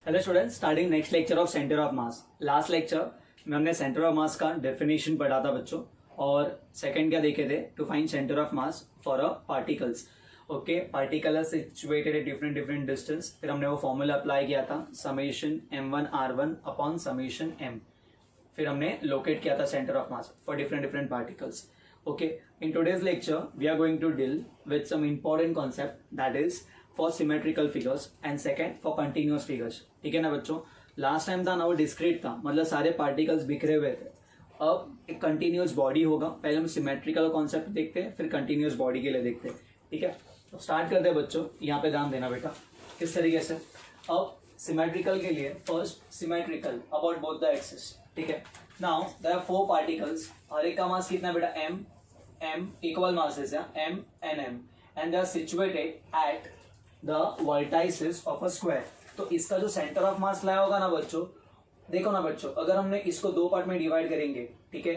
Hello students, starting next lecture of centre of mass. Last lecture में हमने centre of mass का definition पढ़ा था बच्चों, और सेकंड क्या देखे थे, to find centre of mass for a particles. Okay, particle are situated at different distance. फिर हमने वो फॉर्मूला अप्लाई किया था, summation m1r1 upon summation m। फिर हमने लोकेट किया था centre of mass for different particles. Okay, in today's lecture we are going to deal with some important concept, that is for symmetrical figures and second for continuous figures. ठीक है ना बच्चों, last time था ना वो discrete था, मतलब सारे पार्टिकल्स बिखरे हुए थे। अब एक कंटिन्यूअस बॉडी होगा, पहले हम सिमेट्रिकल कॉन्सेप्ट देखते हैं, फिर कंटिन्यूअस बॉडी के लिए देखते हैं। ठीक है, तो स्टार्ट करते हैं बच्चों। यहाँ पे ध्यान देना बेटा किस तरीके से। अब सिमेट्रिकल के लिए first symmetrical about both the axis. ठीक है, नाउ देयर आर 4 पार्टिकल्स, हर एक का मास कितना बेटा m इक्वल मासेस है m and m, and they are situated at the vertices of a square. तो इसका जो सेंटर ऑफ मास लाया होगा ना बच्चों, देखो ना बच्चों, अगर हमने इसको 2 पार्ट में डिवाइड करेंगे, ठीक है,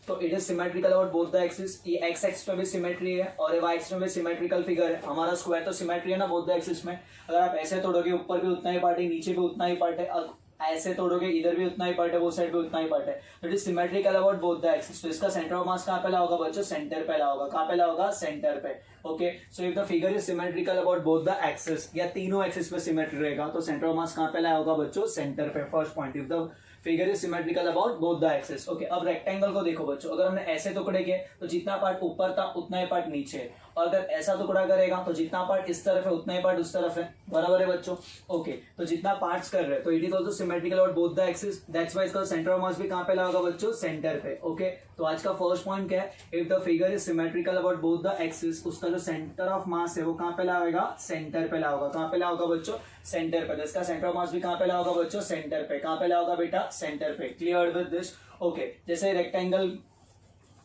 तो it is symmetrical about both the axis. ये एक्स एक्स पे भी सिमेट्री है और ये वाई एक्स में भी सिमेट्रिकल फिगर है। हमारा स्क्वायर तो सिमेट्री है ना बोथ द एक्सिस में। अगर आप ऐसे तोड़ोगे, ऊपर भी उतना ही पार्ट है, नीचे भी उतना ही पार्ट है, ऐसे तोड़ोगे इधर भी उतना ही पार्ट है, वो साइड भी उतना ही पार्ट है। तो it is symmetrical about both the axis. तो इसका सेंटर ऑफ मास कहाँ पे ला होगा बच्चों, सेंटर पे ला होगा। कहाँ पे ला होगा, सेंटर पे। Okay, so if the figure is symmetrical about both the axis, या तीनों एक्सिस पे सिमेट्री रहेगा, तो सेंटर ऑफ मास कहाँ पे लाया होगा बच्चों, सेंटर पे। First point, if the figure is symmetrical about both the axis. Okay, अब रेक्टेंगल को देखो बच्चों, अगर हमने ऐसे टुकड़े किए तो जितना पार्ट ऊपर था उतना ही पार्ट नीचे है, और अगर ऐसा टुकड़ा करेगा तो जितना पार्ट इस तरफ है उतना ही पार्ट उस तरफ है। बराबर है बच्चों। ओके, तो जितना पार्ट्स कर रहे हैं तो it is also symmetrical about both the axis, that's why इसका सेंटर ऑफ मास भी कहाँ पे ला होगा बच्चों, सेंटर पे। ओके, तो आज का फर्स्ट पॉइंट क्या है, if the figure is symmetrical about both the axis, उसका जो सेंटर ऑफ मास है वो कहाँ पे ला होगा, सेंटर पे ला होगा। कहाँ पे ला होगा बच्चों, सेंटर पे। इसका सेंटर ऑफ मास भी कहाँ पे ला होगा बच्चों, सेंटर पे। कहाँ पे ला होगा बेटा, सेंटर पे। Clear with this. ओके, जैसे रेक्टेंगल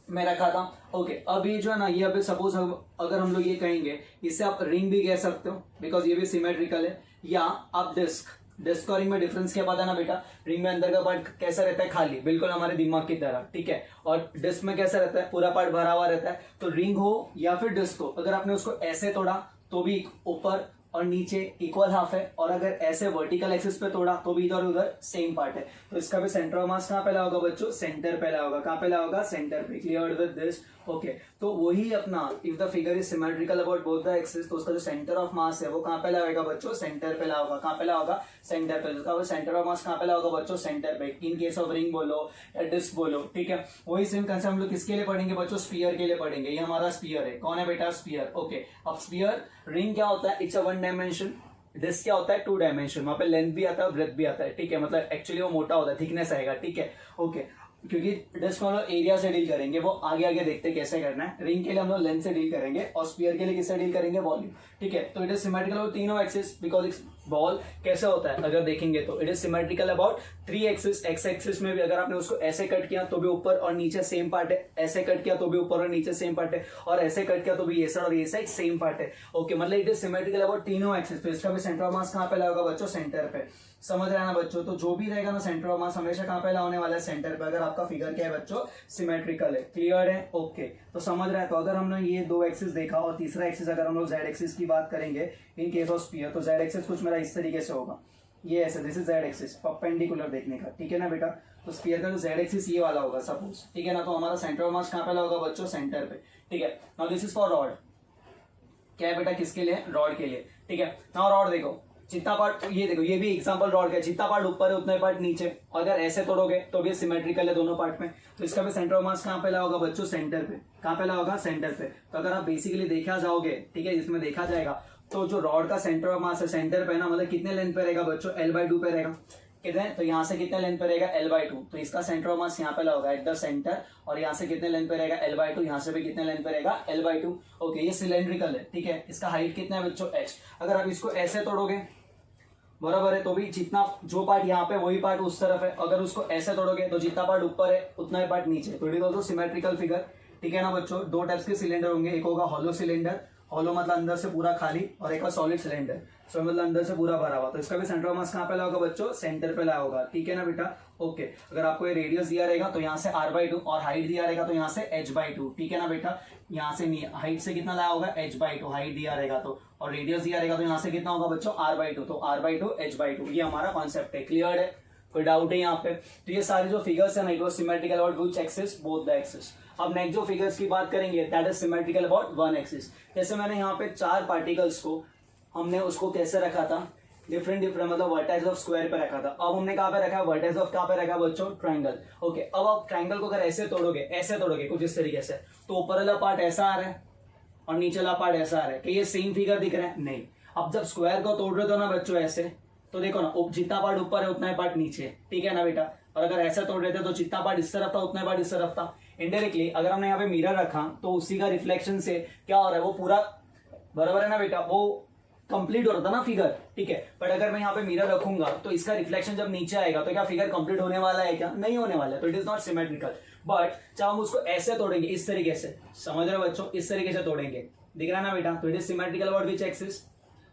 में रखा था। ओके, अब ये जो है ना, ये अभी सपोज अगर हम लोग ये कहेंगे, इससे आप रिंग भी कह सकते हो बिकॉज ये भी सिमेट्रिकल है, या आप डिस्क और रिंग में डिफरेंस क्या पता है ना बेटा, रिंग में अंदर का पार्ट कैसा रहता है, खाली, बिल्कुल हमारे दिमाग की तरह। ठीक है, और डिस्क में कैसा रहता है, पूरा पार्ट भरा हुआ रहता है। तो रिंग हो या फिर डिस्क हो, अगर आपने उसको ऐसे तोड़ा तो भी ऊपर और नीचे इक्वल हाफ है, और अगर ऐसे वर्टिकल एक्सिस पे तोड़ा तो भी इधर उधर सेम पार्ट है। तो इसका भी सेंटर ऑफ मास कहाँ पे ला होगा बच्चों, सेंटर पे ला होगा। कहाँ पे ला होगा, सेंटर पे। Clear with this. ओके, तो वही अपना if the figure is symmetrical about both the axis, तो उसका जो सेंटर ऑफ मास है वो कहाँ पे लाएगा बच्चों, सेंटर पे ला होगा। कहाँ पे ला होगा, सेंटर पे। उसका सेंटर ऑफ मास कहाँ पे ला होगा बच्चों, सेंटर पे। इन केस ऑफ रिंग बोलो या डिस्क बोलो। ठीक है, वही सेम कंसेप्ट हम लोग किसके लिए पढ़ेंगे बच्चों, स्फीयर के लिए पढ़ेंगे। ये हमारा स्फीयर है। कौन है बेटा, स्फीयर। ओके, अब स्फीयर, रिंग क्या होता है, इट्स अ 1 डायमेंशन, डिस्क क्या होता है 2 डायमेंशन। वहां पे लेंथ भी आता है, ब्रेथ भी आता है। ठीक है, मतलब एक्चुअली वो मोटा होता है, थिकनेस आएगा। ठीक है, ओके, क्योंकि डिस्क में हम लोग एरिया से डील करेंगे, वो आगे आगे देखते हैं कैसे करना है। रिंग के लिए हम लोग लेंथ से डील करेंगे, और स्फीयर के लिए किससे डील करेंगे, वॉल्यूम। ठीक है, तो इट इज सिमेट्रिकल अबाउट तीनों एक्सिस, बिकॉज बॉल कैसे होता है अगर देखेंगे तो it is symmetrical about 3 axis. X axis में भी अगर आपने उसको ऐसे कट किया तो भी ऊपर और नीचे सेम पार्ट है, ऐसे कट किया तो भी ऊपर और नीचे सेम पार्ट है, और ऐसे कट किया तो भी ये साइड और ये साइड सेम पार्ट है। ओके, मतलब इट इज सिमेट्रिकल अबाउट तीनों एक्सिस। तो इसका भी सेंटर ऑफ मास कहाँ पे लगेगा बच्चों, सेंटर पे। समझ रहे हैं ना बच्चों, तो जो भी रहेगा ना सेंटर ऑफ मास हमेशा कहाँ पे होने वाला है, सेंटर पे, अगर आपका फिगर क्या है बच्चों, सिमेट्रिकल है। क्लियर है। ओके, तो समझ रहे हैं। तो अगर हमने ये 2 एक्सिस देखा, और तीसरा एक्सिस अगर हम लोग जेड एक्सिस की बात करेंगे इन केस ऑफ स्फीयर, तो जेड एक्सिस कुछ मेरा इस तरीके से होगा, ये ऐसे, this is Z axis, perpendicular देखने का। ठीक है ना बेटा, तो स्फीयर का जो जेड एक्सिस ये वाला होगा सपोज। ठीक है ना, तो हमारा सेंटर ऑफ मास कहाँ पे होगा बच्चों, सेंटर पे। ठीक है, now this is for rod. क्या है बेटा, किसके लिए, रॉड के लिए। ठीक है, नाउ रॉड देखो, जितना पार्ट, ये देखो, ये भी एग्जांपल रॉड का, जितना पार्ट ऊपर है उतना पार्ट नीचे, अगर ऐसे तोड़ोगे तो भी सिमेट्रिकल है दोनों पार्ट में। तो इसका भी सेंटर ऑफ मास कहाँ पे ला होगा बच्चों, सेंटर पे। कहाँ पे ला होगा, सेंटर पे। तो अगर आप बेसिकली देखा जाओगे, ठीक है, इसमें देखा जाएगा तो जो रॉड का सेंटर ऑफ मास है सेंटर पे ना, मतलब कितने लेंथ पे रहेगा बच्चों, L/2 पे रहेगा। कितने, तो यहाँ से कितने लेंथ पे रहेगा, L/2। तो इसका सेंटर ऑफ मास यहाँ पे ला होगा एट द सेंटर, और यहाँ से कितने लेंथ पे रहेगा, L/2। यहाँ से भी कितने लेंथ पे रहेगा, L/2। ओके, ये सिलेंड्रिकल है। ठीक है, इसका हाइट कितना है बच्चों, h। अगर आप इसको ऐसे तोड़ोगे, बराबर है, तो भी जितना जो पार्ट यहाँ पे वही पार्ट उस तरफ है। अगर उसको ऐसे तोड़ोगे तो जितना पार्ट ऊपर है उतना ही पार्ट नीचे। तो it is also symmetrical figure. ठीक है ना बच्चों, 2 टाइप्स के सिलेंडर होंगे, एक होगा हॉलो सिलेंडर, हॉलो मतलब अंदर से पूरा खाली, और एक सॉलिड सिलेंडर। सो मतलब अंदर से पूरा भरा हुआ, तो इसका भी सेंटर ऑफ मास कहाँ पे लाया होगा बच्चों, सेंटर पे लाया होगा, ठीक है ना बेटा। ओके, अगर आपको ये रेडियस दिया रहेगा तो यहाँ से r/2 और हाइट दिया रहेगा तो यहाँ से h/2, ठीक है ना बेटा। यहाँ से हाइट से कितना लाया होगा, h/2 हाइट दिया रहेगा तो, और रेडियस दिया रहेगा तो यहाँ से कितना होगा बच्चों, r/2, तो r/2 h/2, ये हमारा कॉन्सेप्ट है। क्लियर है, कोई डाउट है यहाँ पे। तो ये सारे जो फिगर्स है ना, it was symmetrical about which axis, both the axis. अब नेक्स्ट जो फिगर्स की बात करेंगे that is symmetrical about one axis. जैसे मैंने यहाँ पे चार पार्टिकल्स को हमने उसको कैसे रखा था, डिफरेंट मतलब वर्टेक्स ऑफ स्क्वायर पे रखा था। अब हमने कहाँ पे रखा है, वर्टेक्स ऑफ कहाँ पे रखा है बच्चों, ट्राइंगल। ओके, अब आप ट्राइंगल को अगर ऐसे तोड़ोगे, ऐसे तोड़ोगे कुछ इस तरीके से, तो ऊपर वाला पार्ट ऐसा आ रहा है और नीचे वाला पार्ट ऐसा आ रहा है, कि ये सेम फिगर दिख रहा है, नहीं। अब जब स्क्वायर को तोड़ रहे हो ना बच्चों ऐसे, तो देखो ना जितना पार्ट ऊपर है उतना ही पार्ट नीचे, ठीक है ना बेटा। और अगर ऐसा तोड़ रहे थे तो जितना पार्ट इस तरफ था उतना पार्ट इस तरफ था। इनडायरेक्टली अगर हमने यहाँ पे मिरर रखा तो उसी का रिफ्लेक्शन से क्या हो रहा है, वो पूरा बराबर है ना बेटा, वो कंप्लीट हो रहा था ना फिगर, ठीक है। बट अगर मैं यहाँ पे मिरर रखूंगा तो इसका रिफ्लेक्शन जब नीचे आएगा तो क्या फिगर कंप्लीट होने वाला है, क्या नहीं होने वाला है, तो it is not symmetrical. But जब हम उसको ऐसे तोड़ेंगे, इस तरीके से, समझ रहे हो बच्चों, इस तरीके से तोड़ेंगे, दिख रहा है ना बेटा, तो it is symmetrical about which axis,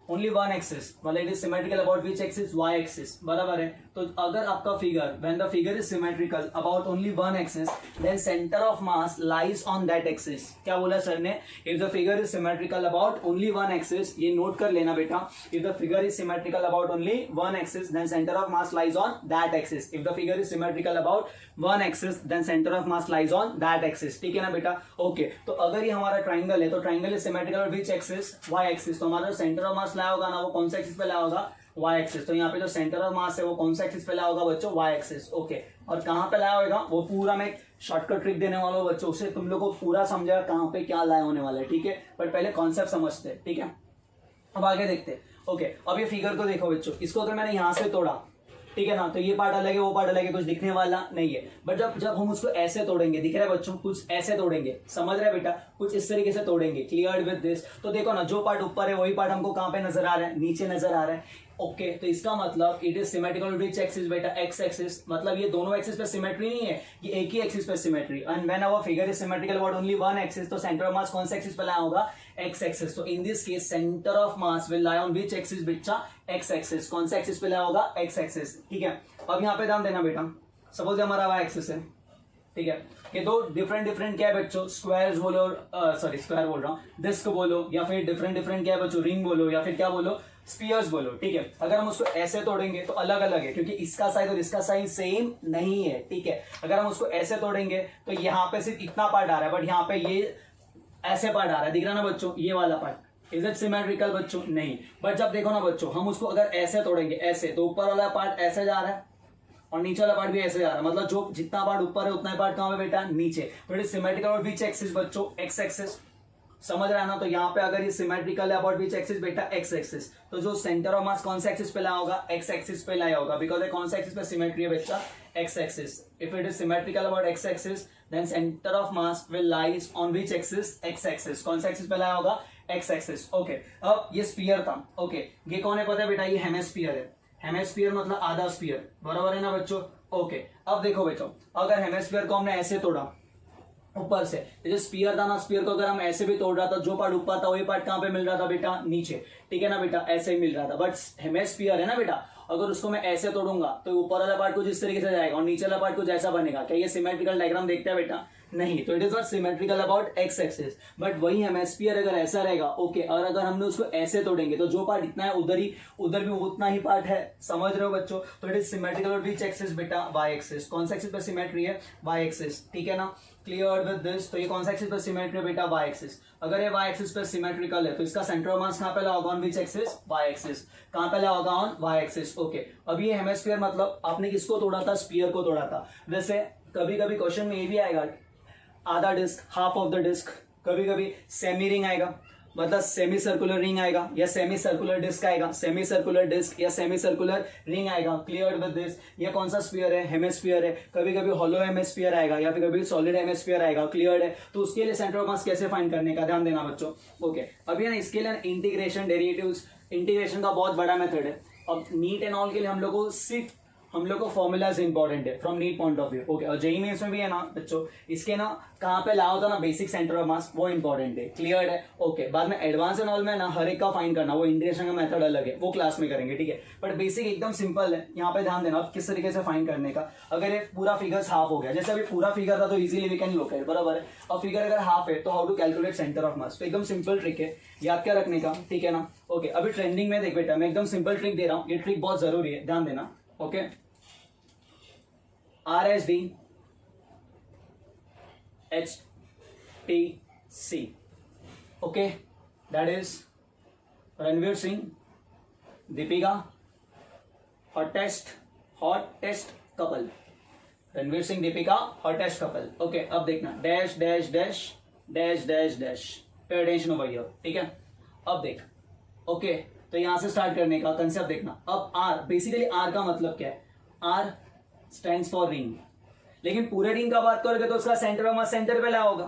only one axis, मतलब it is symmetrical about which axis, Y axis, बराबर है। तो अगर आपका figure, when the figure is symmetrical about only one axis, then centre of mass lies on that axis. क्या बोला sir ने, if the figure is symmetrical about only one axis, ये नोट कर लेना बेटा, if the figure is symmetrical about only one axis, then centre of mass lies on that axis. If the figure is symmetrical about one axis, then centre of mass lies on that axis, ठीक है ना बेटा। Okay, तो अगर ये हमारा triangle है तो triangle is symmetrical of which axis, Y axis. तो हमारा सेंटर ऑफ मास लाया होगा ना, वो कौन सा एक्सिस पे लाया होगा, वाई एक्सिस। तो यहाँ पे जो सेंटर ऑफ मास है वो कौन सा एक्सिस पे लाया होगा बच्चों, वाई एक्सिस। ओके, और कहाँ पे लाया होगा वो पूरा मैं शॉर्टकट ट्रिक देने वाला हूँ बच्चों, उससे तुम लोग को पूरा समझा कहाँ पे क्या लाया होने वाला है, ठीक है। बट पहले कॉन्सेप्ट समझते हैं, ठीक है। अब आगे देखते हैं। ओके, अब ये फिगर को देखो बच्चों, इसको अगर मैंने यहाँ से तोड़ा, ठीक है ना, तो ये पार्ट अलग है, वो पार्ट अलग है, कुछ दिखने वाला नहीं है। बट जब हम उसको ऐसे तोड़ेंगे, दिख रहा है बच्चों, कुछ ऐसे तोड़ेंगे, समझ रहे बेटा, कुछ इस तरीके से तोड़ेंगे, क्लियर विद दिस। तो देखो ना, जो पार्ट ऊपर है वही पार्ट हमको कहाँ पे नजर आ रहा है, नीचे नजर आ रहा है। ओके, तो इसका मतलब it is symmetrical which axis बेटा, एक्स एक्सिस। मतलब ये दोनों एक्सिस पे सिमेट्री नहीं है, ये एक ही एक्सिस पे symmetry. And when our figure is symmetrical about only one axis, तो सेंटर ऑफ मास कौन सा एक्सिस पे लाया होगा, एक्स एक्सिस। तो in this case centre of mass will lie on which axis बेटा, एक्स एक्सिस। कौन सा एक्सिस पे लाया होगा, एक्स एक्सिस, ठीक है। अब यहाँ पे ध्यान देना बेटा, सपोज हमारा वाई एक्सिस है, ठीक है। ये दो डिफरेंट क्या है बच्चों, स्क्वायर्स बोलो, सॉरी स्क्वायर बोल रहा हूँ, डिस्क बोलो, या फिर डिफरेंट क्या है बच्चों, रिंग बोलो, या फिर क्या बोलो, स्पीयर्स बोलो, ठीक है। अगर हम उसको ऐसे तोड़ेंगे तो अलग अलग है, क्योंकि इसका साइज और इसका साइज सेम नहीं है, ठीक है। अगर हम उसको ऐसे तोड़ेंगे तो यहाँ पे सिर्फ इतना पार्ट आ रहा है, बट यहाँ पे ये ऐसे पार्ट आ रहा है, दिख रहा ना बच्चों, ये वाला पार्ट। इज इट सिमेट्रिकल बच्चों, नहीं। बट जब देखो ना बच्चों, हम उसको अगर ऐसे तोड़ेंगे ऐसे, तो ऊपर वाला पार्ट ऐसे जा रहा है और नीचे वाला पार्ट भी ऐसे जा रहा है, मतलब जो जितना पार्ट ऊपर है उतना पार्ट कहाँ पे बेटा, नीचे। तो it is symmetrical about which axis बच्चों, एक्स एक्सिस, समझ रहा है ना। तो यहाँ पे अगर ये सिमेट्रिकल है अबाउट विच एक्सिस बेटा, एक्स एक्सिस, तो जो सेंटर ऑफ मास कौन सा एक्सिस पे लाया होगा, एक्स एक्सिस पे लाया होगा, बिकॉज ये कौन सा एक्सिस पे सिमेट्री है बेटा, X axis. If it is symmetrical about X axis, then centre of mass will lies on which axis, X axis. कौन सा एक्सिस पे लाया होगा, एक्स एक्सिस। ओके, अब ये स्फीयर था। ओके, ये कौन है पता है बेटा, ये हेमिस्फीयर है। हेमिस्फीयर मतलब आधा स्फीयर, बराबर है ना बच्चों। ओके, अब देखो बच्चों, अगर हेमिस्फीयर को हमने ऐसे तोड़ा ऊपर से, जैसे स्पीयर था ना, स्पीयर को अगर हम ऐसे भी तोड़ रहा था, जो पार्ट ऊपर था वही पार्ट कहाँ पे मिल रहा था बेटा, नीचे, ठीक है ना बेटा, ऐसे ही मिल रहा था। बट हेमिस्फीयर है ना बेटा, अगर उसको मैं ऐसे तोड़ूंगा तो ऊपर वाला पार्ट कुछ इस तरीके से जाएगा और नीचे वाला पार्ट कुछ ऐसा बनेगा। क्या ये सिमेट्रिकल डायग्राम देखते हैं बेटा, नहीं। तो it is not symmetrical about X axis. But वही हेमिस्फीयर अगर ऐसा रहेगा, ओके, और अगर हमने उसको ऐसे तोड़ेंगे तो जो पार्ट इतना है उधर भी उतना ही पार्ट है, समझ रहे हो बच्चों। तो it is symmetrical about which axis बेटा, वाई एक्सिस। कौन सा एक्सिस पे सिमेट्री है, वाई एक्सिस, ठीक है ना, क्लियर विद दिस। तो ये कौन सा एक्सिस पे सिमेट्री है बेटा, वाई एक्सिस। अगर ये वाई एक्सिस पे सिमेट्रिकल है तो इसका सेंटर ऑफ मास कहाँ पे होगा, on which axis, Y axis. कहाँ पे होगा, ऑन वाई एक्सिस। ओके, अब ये हेमिस्फीयर मतलब आपने किसको तोड़ा था, स्फीयर को तोड़ा था। वैसे कभी कभी क्वेश्चन में ये भी आएगा आधा disc, half of the disc, कभी कभी सेमी रिंग आएगा, मतलब सेमी सर्कुलर रिंग आएगा या सेमी सर्कुलर डिस्क आएगा, सेमी सर्कुलर डिस्क या सेमी सर्कुलर रिंग आएगा, क्लियर विद दिस। ये कौन सा स्फीयर है, हेमिस्फीयर है। कभी कभी हॉलो हेमिस्फीयर आएगा या फिर कभी सॉलिड हेमिस्फीयर आएगा, क्लियर है। तो उसके लिए सेंटर ऑफ मास कैसे फाइंड करने का ध्यान देना बच्चों। ओके, अभी ना इसके लिए इंटीग्रेशन, डेरिवेटिव्स, इंटीग्रेशन का बहुत बड़ा मेथड है। अब नीट एंड ऑल के लिए हम लोग को सिर्फ हम लोग को फॉर्मूलाज इंपॉर्टेंट है from NEET point of view. Okay, और जेई मेंस में भी है ना बच्चों, इसके ना कहाँ पे लाया होता ना बेसिक सेंटर ऑफ मास, वो इंपॉर्टेंट है। क्लियर है? ओके, बाद में एडवांस एंड ऑल में ना हर एक का फाइंड करना, वो इंटीग्रेशन का मेथड अलग है, वो क्लास में करेंगे, ठीक है। बट बेसिक एकदम सिंपल है, यहाँ पे ध्यान देना किस तरीके से फाइंड करने का। अगर ये पूरा फिगर हाफ हो गया, जैसे अभी पूरा फिगर था तो इजीली वी कैन लोकेट, बराबर है। और फिगर अगर हाफ है तो how to calculate centre of mass, तो एकदम सिंपल ट्रिक है, याद क्या रखने का, ठीक है ना। ओके, अभी ट्रेंडिंग में देख बेटा, मैं एकदम सिंपल ट्रिक दे रहा हूँ, ये ट्रिक बहुत जरूरी है, ध्यान देना। Okay, RSD HTC, okay, that is Ranveer Singh, Deepika, hottest couple, Ranveer Singh Deepika hottest couple. Okay, अब देखना dash dash dash dash dash dash, पे अटेंशन ओवर हियर, ठीक है। अब देख, ओके, तो यहां से स्टार्ट करने का कंसेप्ट देखना। अब आर, बेसिकली आर का मतलब क्या है, आर स्टैंड्स फॉर रिंग, लेकिन पूरे रिंग का बात करोगे तो उसका सेंटर ऑफ मास सेंटर पे ला होगा।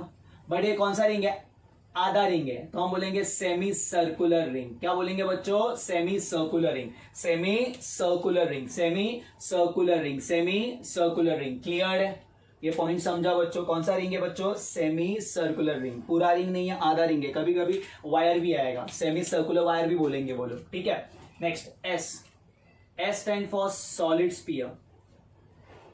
बट ये कौन सा रिंग है, आधा रिंग है, तो हम बोलेंगे सेमी सर्कुलर रिंग। क्या बोलेंगे बच्चों, semi circular ring, semi circular ring, semi circular ring, semi circular ring. Clear है? ये पॉइंट समझा बच्चों, कौन सा रिंग है बच्चों, सेमी सर्कुलर रिंग। पूरा रिंग नहीं है, आधा रिंग है, कभी कभी वायर भी आएगा, सेमी सर्कुलर वायर भी बोलेंगे, बोलो, ठीक है। Next S, S stand for solid sphere.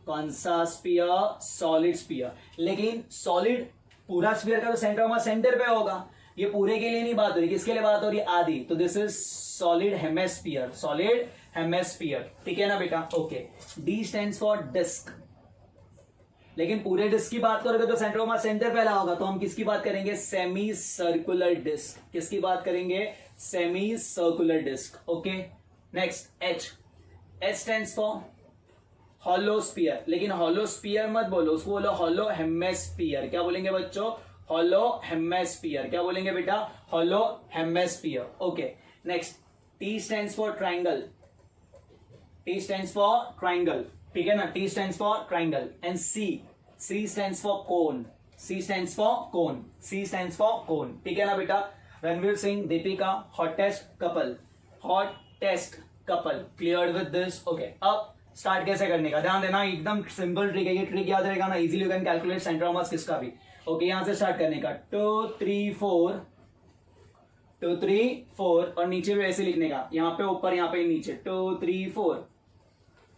कौन सा स्फीयर, सॉलिड स्फीयर। लेकिन सॉलिड पूरा स्फीयर का तो सेंटर ऑफ मास सेंटर पे होगा, ये पूरे के लिए नहीं बात हो रही, किसके लिए बात हो रही है, आधी, तो this is solid hemisphere, solid hemisphere, ठीक है ना बेटा। Okay, D stands for disc, लेकिन पूरे डिस्क की बात करोगे तो सेंटर ऑफ मास सेंटर पहला होगा, तो हम किसकी बात करेंगे, सेमी सर्कुलर डिस्क। किसकी बात करेंगे, semi circular disc. Okay, next H, H stands for hollow sphere, लेकिन हॉलो स्फीयर मत बोलो, उसको बोलो हॉलो हेमिस्फीयर। क्या बोलेंगे बच्चों, हॉलो हेमिस्फीयर। क्या बोलेंगे बेटा, hollow hemisphere. Okay, next T stands for triangle, T stands for triangle, ठीक है ना, T stands for triangle. And C, C stands for cone, C stands for cone, C stands for cone, ठीक है ना बेटा। Ranveer Singh Deepika hottest couple, hottest couple, clear with this. Okay, अब start कैसे करने का, ध्यान देना, एकदम सिंपल ट्रिक है, ये ट्रिक याद रहेगा ना, easily you can calculate centre of मास किसका भी। ओके, यहां से स्टार्ट करने का 2 3 4 2 3 4, और नीचे भी ऐसे लिखने का, यहाँ पे ऊपर, यहाँ पे नीचे 2 3 4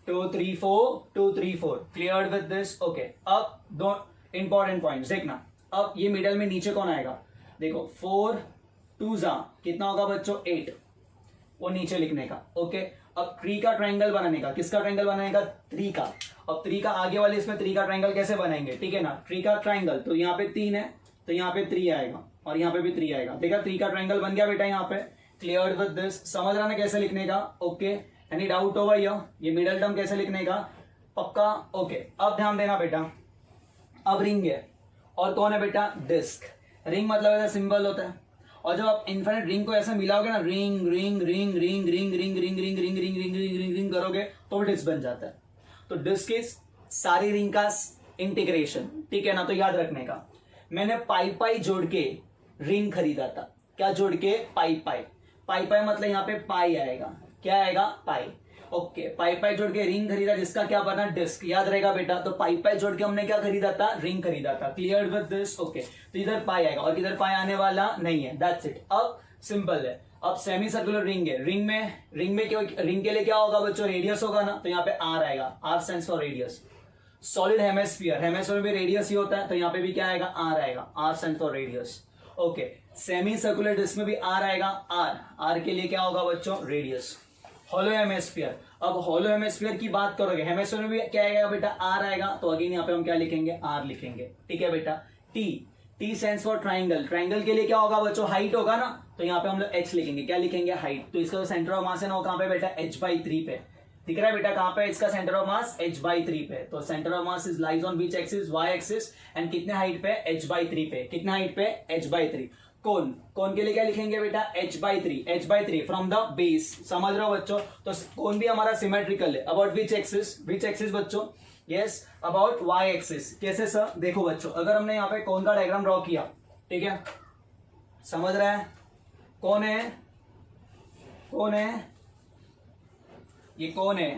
2 3 4 2 3 4, क्लियर विद दिस। ओके, अब दो इंपॉर्टेंट पॉइंट्स देखना। अब ये मिडल में नीचे कौन आएगा, देखो 4 2 कितना होगा बच्चों, 8, वो नीचे लिखने का। ओके, अब 3 का ट्रायंगल बनाने का, किसका ट्रायंगल बनाएगा, 3 का। अब 3 का आगे वाले इसमें 3 का ट्रायंगल कैसे बनाएंगे, ठीक है ना, 3 का ट्रायंगल, तो यहाँ पे 3 है, तो यहाँ पे 3 आएगा, और यहाँ पे भी 3 आएगा। देखा, 3 का ट्रायंगल बन गया बेटा यहाँ पे, क्लियर विद दिस। समझ रहा ना कैसे लिखने का। Okay, any doubt over here, ये मिडल टर्म कैसे लिखने का, पक्का। ओके, अब ध्यान देना बेटा, अब रिंग है, और कौन है बेटा, डिस्क। रिंग मतलब ऐसा सिंबल होता है, और जब आप इन्फिनिट रिंग को ऐसे मिलाओगे ना, ring ring ring ring ring ring ring ring ring ring ring ring ring ring करोगे तो डिस्क बन जाता है। तो डिस्क इज सारी रिंग का इंटीग्रेशन, ठीक है ना। तो याद रखने का, मैंने पाई पाई जोड़ के रिंग खरीदा था। क्या जोड़ के, पाई पाई, पाई पाई मतलब यहाँ पे पाई आएगा, क्या आएगा, पाई। ओके, पाई पाई जोड़ के रिंग खरीदा, जिसका क्या बना, डिस्क, याद रहेगा बेटा। तो पाई पाई जोड़ के हमने क्या खरीदा था, रिंग खरीदा था, क्लियर विद दिस। ओके, तो इधर पाई आएगा और इधर पाई आने वाला नहीं है, दैट्स इट। अब सिंपल है। अब सेमी सर्कुलर रिंग है, रिंग में क्यों, रिंग के लिए क्या होगा बच्चों, रेडियस होगा ना, तो यहाँ पे आर आएगा, R stands for radius. Solid hemisphere, hemisphere में रेडियस ही होता है, तो यहाँ पे भी क्या आएगा, आर आएगा, R stands for radius. Okay, semi circular disc में भी आर आएगा, आर, आर के लिए क्या होगा बच्चों, रेडियस। हॉलो हेमिस्फीयर, अब हॉलो हेमिस्फीयर की बात करोगे, हेमिस्फीयर में भी क्या आएगा बेटा, आर आएगा, तो अगेन यहाँ पे हम क्या लिखेंगे, आर लिखेंगे, ठीक है बेटा। T, T stands for triangle, triangle के लिए क्या होगा बच्चों, हाइट होगा ना, तो यहाँ पे हम लोग एच लिखेंगे, क्या लिखेंगे, हाइट। तो इसका सेंटर ऑफ मास है ना, वो कहाँ पे बेटा, h/3 पे, दिख रहा है बेटा, कहाँ पे इसका सेंटर ऑफ मास, h/3 पे। तो centre of mass is lies on which axis, y axis, and कितने हाइट पे, h/3 पे, कितने हाइट पे, h/3। कोन, कोन के लिए क्या लिखेंगे बेटा, h/3, h/3 from the base, समझ रहे हो बच्चों। तो कोन भी हमारा सिमेट्रिकल है, अबाउट विच एक्सिस बच्चों, यस, अबाउट y एक्सिस। कैसे सर, देखो बच्चों, अगर हमने यहाँ पे कोन का डायग्राम ड्रॉ किया, ठीक है, समझ रहा है, कौन है, कौन है, ये कौन है,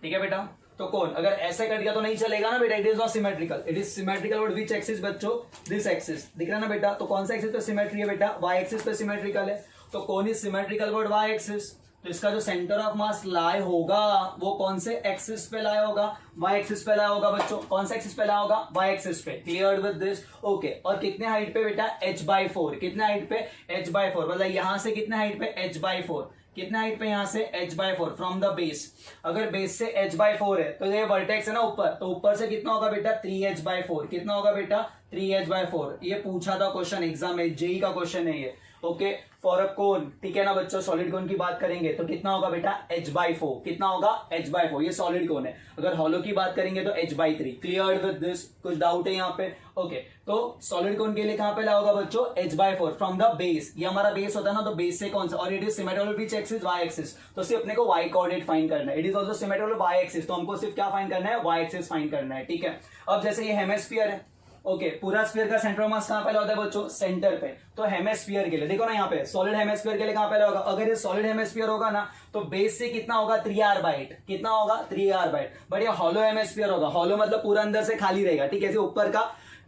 ठीक है बेटा। तो कौन अगर ऐसे कट गया तो नहीं चलेगा ना बेटा, it is not symmetrical, it is symmetrical with which axis बच्चों, दिस एक्सिस, दिख रहा है ना बेटा। तो कौन सा एक्सिस पे सिमेट्री है बेटा, वाई एक्सिस पे सिमेट्रिकल है। तो कौन is symmetrical with Y axis, तो इसका जो सेंटर ऑफ मास लाई होगा वो कौन से एक्सिस पे लाई होगा, वाई एक्सिस पे लाई होगा बच्चों। कौन सा एक्सिस पे लाई होगा, वाई एक्सिस पे, क्लियर विद दिस, ओके। और कितने हाइट पे बेटा, h/4, कितने हाइट पे, h/4, मतलब यहां से कितने हाइट पे, h/4, कितने हाइट पे, यहां से h/4 फ्रॉम द बेस। अगर बेस से h/4 है तो ये वर्टेक्स है ना ऊपर, तो ऊपर से कितना होगा बेटा, 3h/4, कितना होगा बेटा, 3h/4। ये पूछा था क्वेश्चन एग्जाम में, जेई का क्वेश्चन है ये, ओके। फॉर अ कोन, ठीक है ना बच्चों, सॉलिड कोन की बात करेंगे तो कितना होगा बेटा, h/4, कितना होगा, h/4, ये सॉलिड कोन है। अगर हॉलो की बात करेंगे तो h/3, क्लियर विद दिस, कुछ डाउट है यहाँ पे, ओके। तो सॉलिड कोन के लिए कहां पे लाओगा बच्चों, h/4 फ्रॉम द बेस, ये हमारा बेस होता है ना, तो बेस से कौन सा, और it is symmetrical which axis, Y axis, तो सिर्फ अपने को वाई कोऑर्डिनेट फाइंड करना है। It is also symmetrical Y axis, तो हमको सिर्फ क्या फाइंड करना है, वाई एक्सिस फाइंड करना है, ठीक है। अब जैसे ये हेमिस्फीयर है, ओके, पूरा स्फीयर का सेंटर ऑफ मास कहां पे होता है बच्चों, सेंटर पे। तो हेमिस्फीयर के लिए देखो ना यहाँ पे, सॉलिड हेमिस्फीयर के लिए कहां पे होगा, अगर ये सॉलिड हेमिस्फीयर होगा ना तो बेस से कितना होगा, 3r/8, कितना होगा, 3r/8। बट ये हॉलो हेमिस्फीयर होगा, हॉलो मतलब पूरा अंदर से खाली रहेगा, ठीक है, ऊपर का,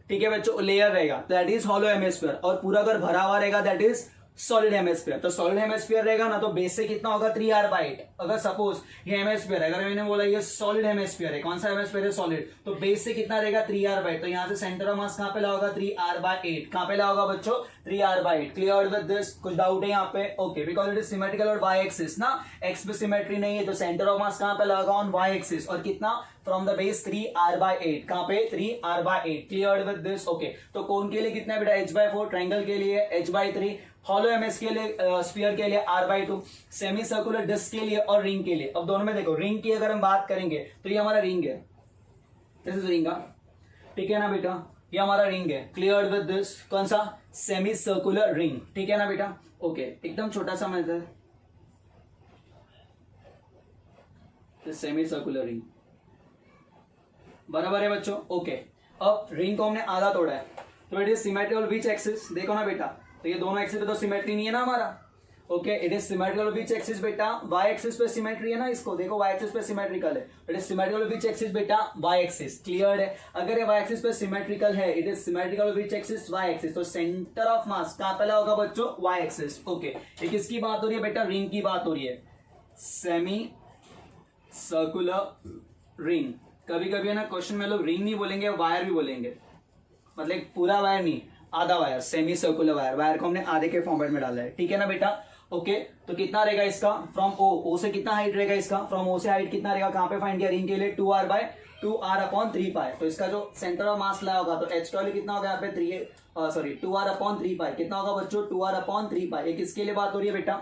ठीक है बच्चों, लेयर रहेगा, दैट इज हॉलो हेमिस्फीयर। और पूरा अगर भरा हुआ रहेगा दैट इज सॉलिड हेमिस्फीयर। तो सॉलिड हेमिस्फीयर रहेगा ना तो बेस से कितना होगा, 3r/8। अगर सपोज ये हेमिस्फीयर है, अगर मैंने बोला ये सॉलिड हेमिस्फीयर है, कौन सा हेमिस्फीयर है, सॉलिड, तो बेस से कितना रहेगा, 3r/8। तो यहां से सेंटर ऑफ मास कहां पे होगा, 3r/8, कहां पे होगा बच्चों, 3r/8, क्लियर विद दिस, कुछ डाउट है यहाँ पे, okay. Because it is symmetrical और वाई एक्सिस ना, एक्स पे सिमेट्री नहीं है, तो सेंटर ऑफ मास कहां पे लगा, ऑन वाई एक्सिस, और कितना, फ्रॉम द बेस 3r/8, कहां पे, 3r/8, clear with this, okay. तो कोन के लिए कितना बेटा, h/4, ट्रायंगल के लिए h/3, हॉलो एमएस के लिए, स्फीयर के लिए r/2, सेमी सर्कुलर डिस्क के लिए और रिंग के लिए। अब दोनों में देखो, रिंग की अगर हम बात करेंगे तो ये हमारा रिंग है, दिस इज रिंग, ठीक है ना बेटा, ये हमारा रिंग है, क्लियर विद दिस, कौन सा, सेमी सर्कुलर रिंग, ठीक है ना बेटा, ओके। एकदम छोटा सा मेथड, सेमी सर्कुलर रिंग, बराबर है बच्चों, ओके। अब रिंग को हमने आधा तोड़ा है, तो it is symmetrical which axis, देखो ना बेटा, तो ये दोनों एक्सिस पे तो सिमेट्री नहीं है ना हमारा, okay. It is symmetrical which axis बेटा, वाई एक्सिस पे सिमेट्री है ना, इसको देखो वाई एक्सिस पे सिमेट्रिकल है, it is symmetrical which axis बेटा, वाई एक्सिस, क्लियर है। अगर ये वाई एक्सिस पे सिमेट्रिकल है, it is symmetrical which axis, Y axis, तो सेंटर ऑफ मास कहां पे होगा बच्चों, वाई एक्सिस, ओके। ये किसकी बात हो रही है बेटा, रिंग की बात हो रही है, सेमी सर्कुलर रिंग। कभी कभी है ना क्वेश्चन में लोग रिंग नहीं बोलेंगे, वायर भी बोलेंगे, मतलब पूरा वायर नहीं, आधा wire, semi circular wire, wire को हमने आधे के फॉर्मेट में डाला है, ठीक है ना बेटा, ओके। तो कितना रहेगा इसका, फ्रॉम ओ से कितना हाइट रहेगा इसका, फ्रॉम ओ से हाइट कितना रहेगा, कहां पे फाइंड किया, रिंग के लिए 2r/3π। तो इसका जो सेंटर ऑफ मास लाया होगा, तो h कितना होगा यहाँ पे, 2r/3π, कितना होगा बच्चों, 2r/3π। ये किसके लिए बात हो रही है बेटा,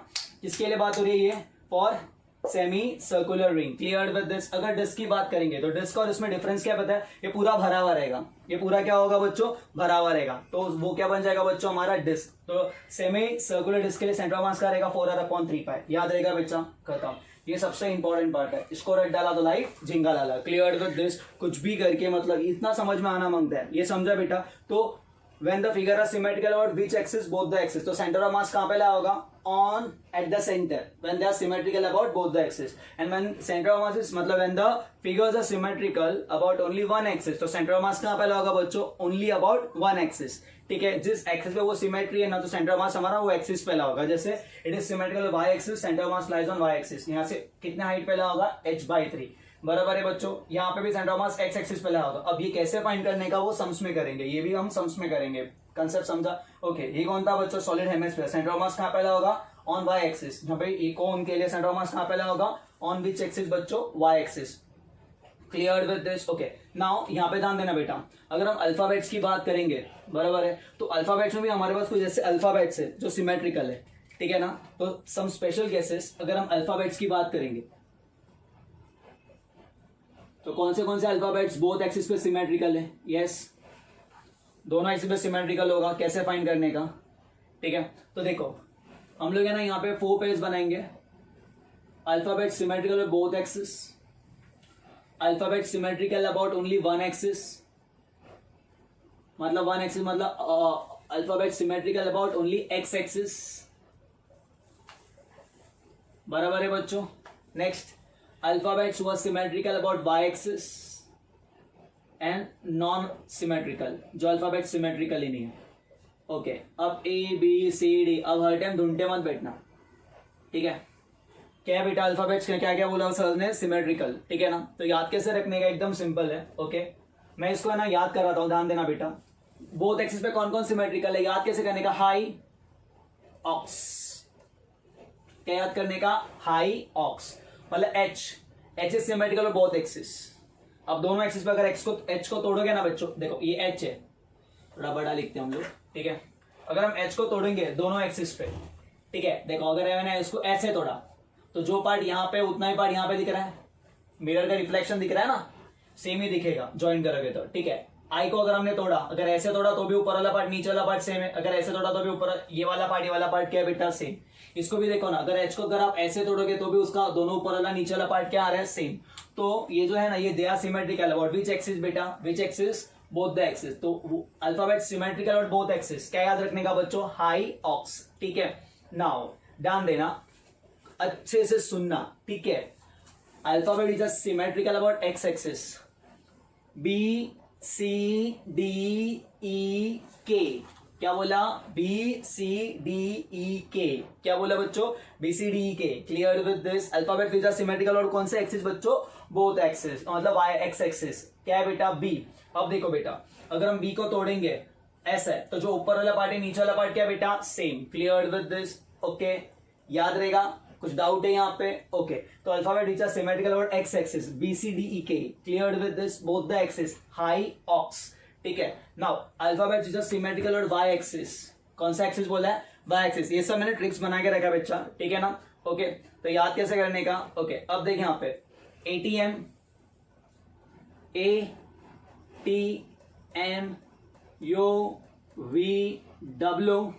किसके लिए बात हो रही है, ये for semi circular ring, clear with this. अगर डिस्क की बात करेंगे तो डिस्क और इसमें डिफरेंस क्या पता है, ये पूरा भरा हुआ रहेगा, ये पूरा क्या होगा बच्चों, भरा हुआ रहेगा, तो वो क्या बन जाएगा बच्चों, हमारा डिस्क। तो सेमी सर्कुलर डिस्क के लिए सेंटर ऑफ मास का रहेगा 4r/3π, याद रहेगा बच्चा, खत्म। ये सबसे इंपॉर्टेंट पार्ट है, इसको रट डाला तो लाइफ झिंगा डाला, क्लियर विद दिस। कुछ भी करके मतलब इतना समझ में आना मांगता है, ये समझा बेटा। तो when the figure are symmetrical about which axis, both the axis, तो center of mass कहां पे लगा होगा, on at the center, when they are symmetrical about both the axis, and when center of mass is मतलब when the figures are symmetrical about only one axis, तो center of mass कहां पे लगा बच्चों, only about one axis, ठीक है। जिस axis पे वो सिमेट्री है ना, तो सेंटर ऑफ मास हमारा वो एक्सिस पे होगा। जैसे it is symmetrical Y axis, centre of mass lies on Y axis, यहाँ से कितने हाइट पे होगा, h/3, बराबर है बच्चों। यहाँ पे भी centre of mass x axis पे होगा। अब ये कैसे फाइंड करने का, वो सम्स में करेंगे, ये भी हम सम्स में करेंगे, कंसेप्ट समझा, ओके। ये कौन था बच्चों, solid hemisphere, centre of mass कहां पे होगा, ऑन वाई एक्सिस। यहाँ पे ये कौन के लिए सेंटर ऑफ मास कहां पे होगा, ऑन विच एक्सिस बच्चों, Y axis, clear with this, okay. Now यहाँ पे ध्यान देना बेटा, अगर हम अल्फाबेट्स की बात करेंगे, बराबर है, तो अल्फाबेट्स में भी हमारे पास कुछ ऐसे अल्फाबेट्स है जो सिमेट्रिकल है, ठीक है ना। तो सम स्पेशल केसेस अगर हम अल्फाबेट्स की बात करेंगे, तो कौन से अल्फाबेट्स बोथ एक्सिस पे सिमेट्रिकल है, यस, दोनों एक्सिस पे सिमेट्रिकल होगा, कैसे फाइंड करने का, ठीक है। तो देखो हम लोग है ना यहाँ पे 4 पेज बनाएंगे, alphabet symmetrical both axis, alphabet symmetrical about only one axis, मतलब वन एक्सिस मतलब alphabet symmetrical about only X axis, बराबर है बच्चों। Next alphabets were symmetrical about Y axis and non symmetrical, जो अल्फाबेट सिमेट्रिकल ही नहीं है। ओके अब ए बी सी डी, अब हर टाइम ढूंढते मत बैठना, ठीक है। क्या बेटा अल्फाबेट्स क्या क्या बोला सर ने, सिमेट्रिकल, ठीक है ना। तो याद कैसे रखने का, एकदम सिंपल है। ओके मैं इसको है ना याद कराता हूं, ध्यान देना बेटा। बोथ एक्सिस पे कौन कौन सिमेट्रिकल है, याद कैसे करने का, हाई ऑक्स, क्या याद करने का, हाई ऑक्स, मतलब एच, एच इज सिमेट्रिकल और बोथ एक्सिस। अब दोनों एक्सिस पे अगर एच को तोड़ोगे ना बच्चों, देखो ये एच है, थोड़ा बड़ा लिखते हैं हम लोग, ठीक है। अगर हम एच को तोड़ेंगे दोनों एक्सिस पे, ठीक है, देखो अगर मैंने इसको ऐसे तोड़ा तो जो पार्ट यहाँ पे उतना ही पार्ट यहाँ पे दिख रहा है, मिरर का रिफ्लेक्शन दिख रहा है ना, सेम ही दिखेगा ज्वाइन करोगे तो, ठीक है। आई को अगर हमने तोड़ा, अगर ऐसे तोड़ा तो भी ऊपर वाला पार्ट नीचे वाला पार्ट सेम है, अगर ऐसे तोड़ा तो भी ऊपर ये वाला पार्ट क्या है बेटा, सेम। इसको भी देखो ना, अगर एच को अगर आप ऐसे तोड़ोगे तो भी उसका दोनों ऊपर वाला नीचे वाला पार्ट क्या आ रहा है, सेम। तो ये जो है ना, ये they are symmetrical about which axis बेटा, which axis, both the axis. तो alphabet symmetrical about both axis, क्या याद रखने का बच्चों, हाई ऑक्स, ठीक है। नाउ ध्यान देना, अच्छे से सुनना, ठीक है। Alphabet is symmetrical about X axis, B C D E K, क्या बोला, B C D E K, क्या बोला बच्चों, बी सी डी ई के, clear with this. Alphabet is symmetrical और कौन से एक्सिस बच्चों, बोथ एक्सिस, मतलब वाई एक्स एक्सिस, क्या है बेटा, बी। अब देखो बेटा, अगर हम बी को तोड़ेंगे ऐसा है, तो जो ऊपर वाला पार्ट है नीचे वाला पार्ट क्या बेटा, same, clear with this. Okay याद रहेगा, कुछ डाउट है यहाँ पे, ओके। तो alphabet is symmetrical about X axis, B C D E K, cleared with this, both the axis, HI OX, ठीक है। Now alphabet is symmetrical about Y axis, कौन सा एक्सिस बोला है, वाई एक्सिस। ये सब मैंने ट्रिक्स बना के रखा बच्चा, ठीक है ना। ओके तो याद कैसे करने का, ओके अब देखिए यहाँ पे ATM, ATM, UVW,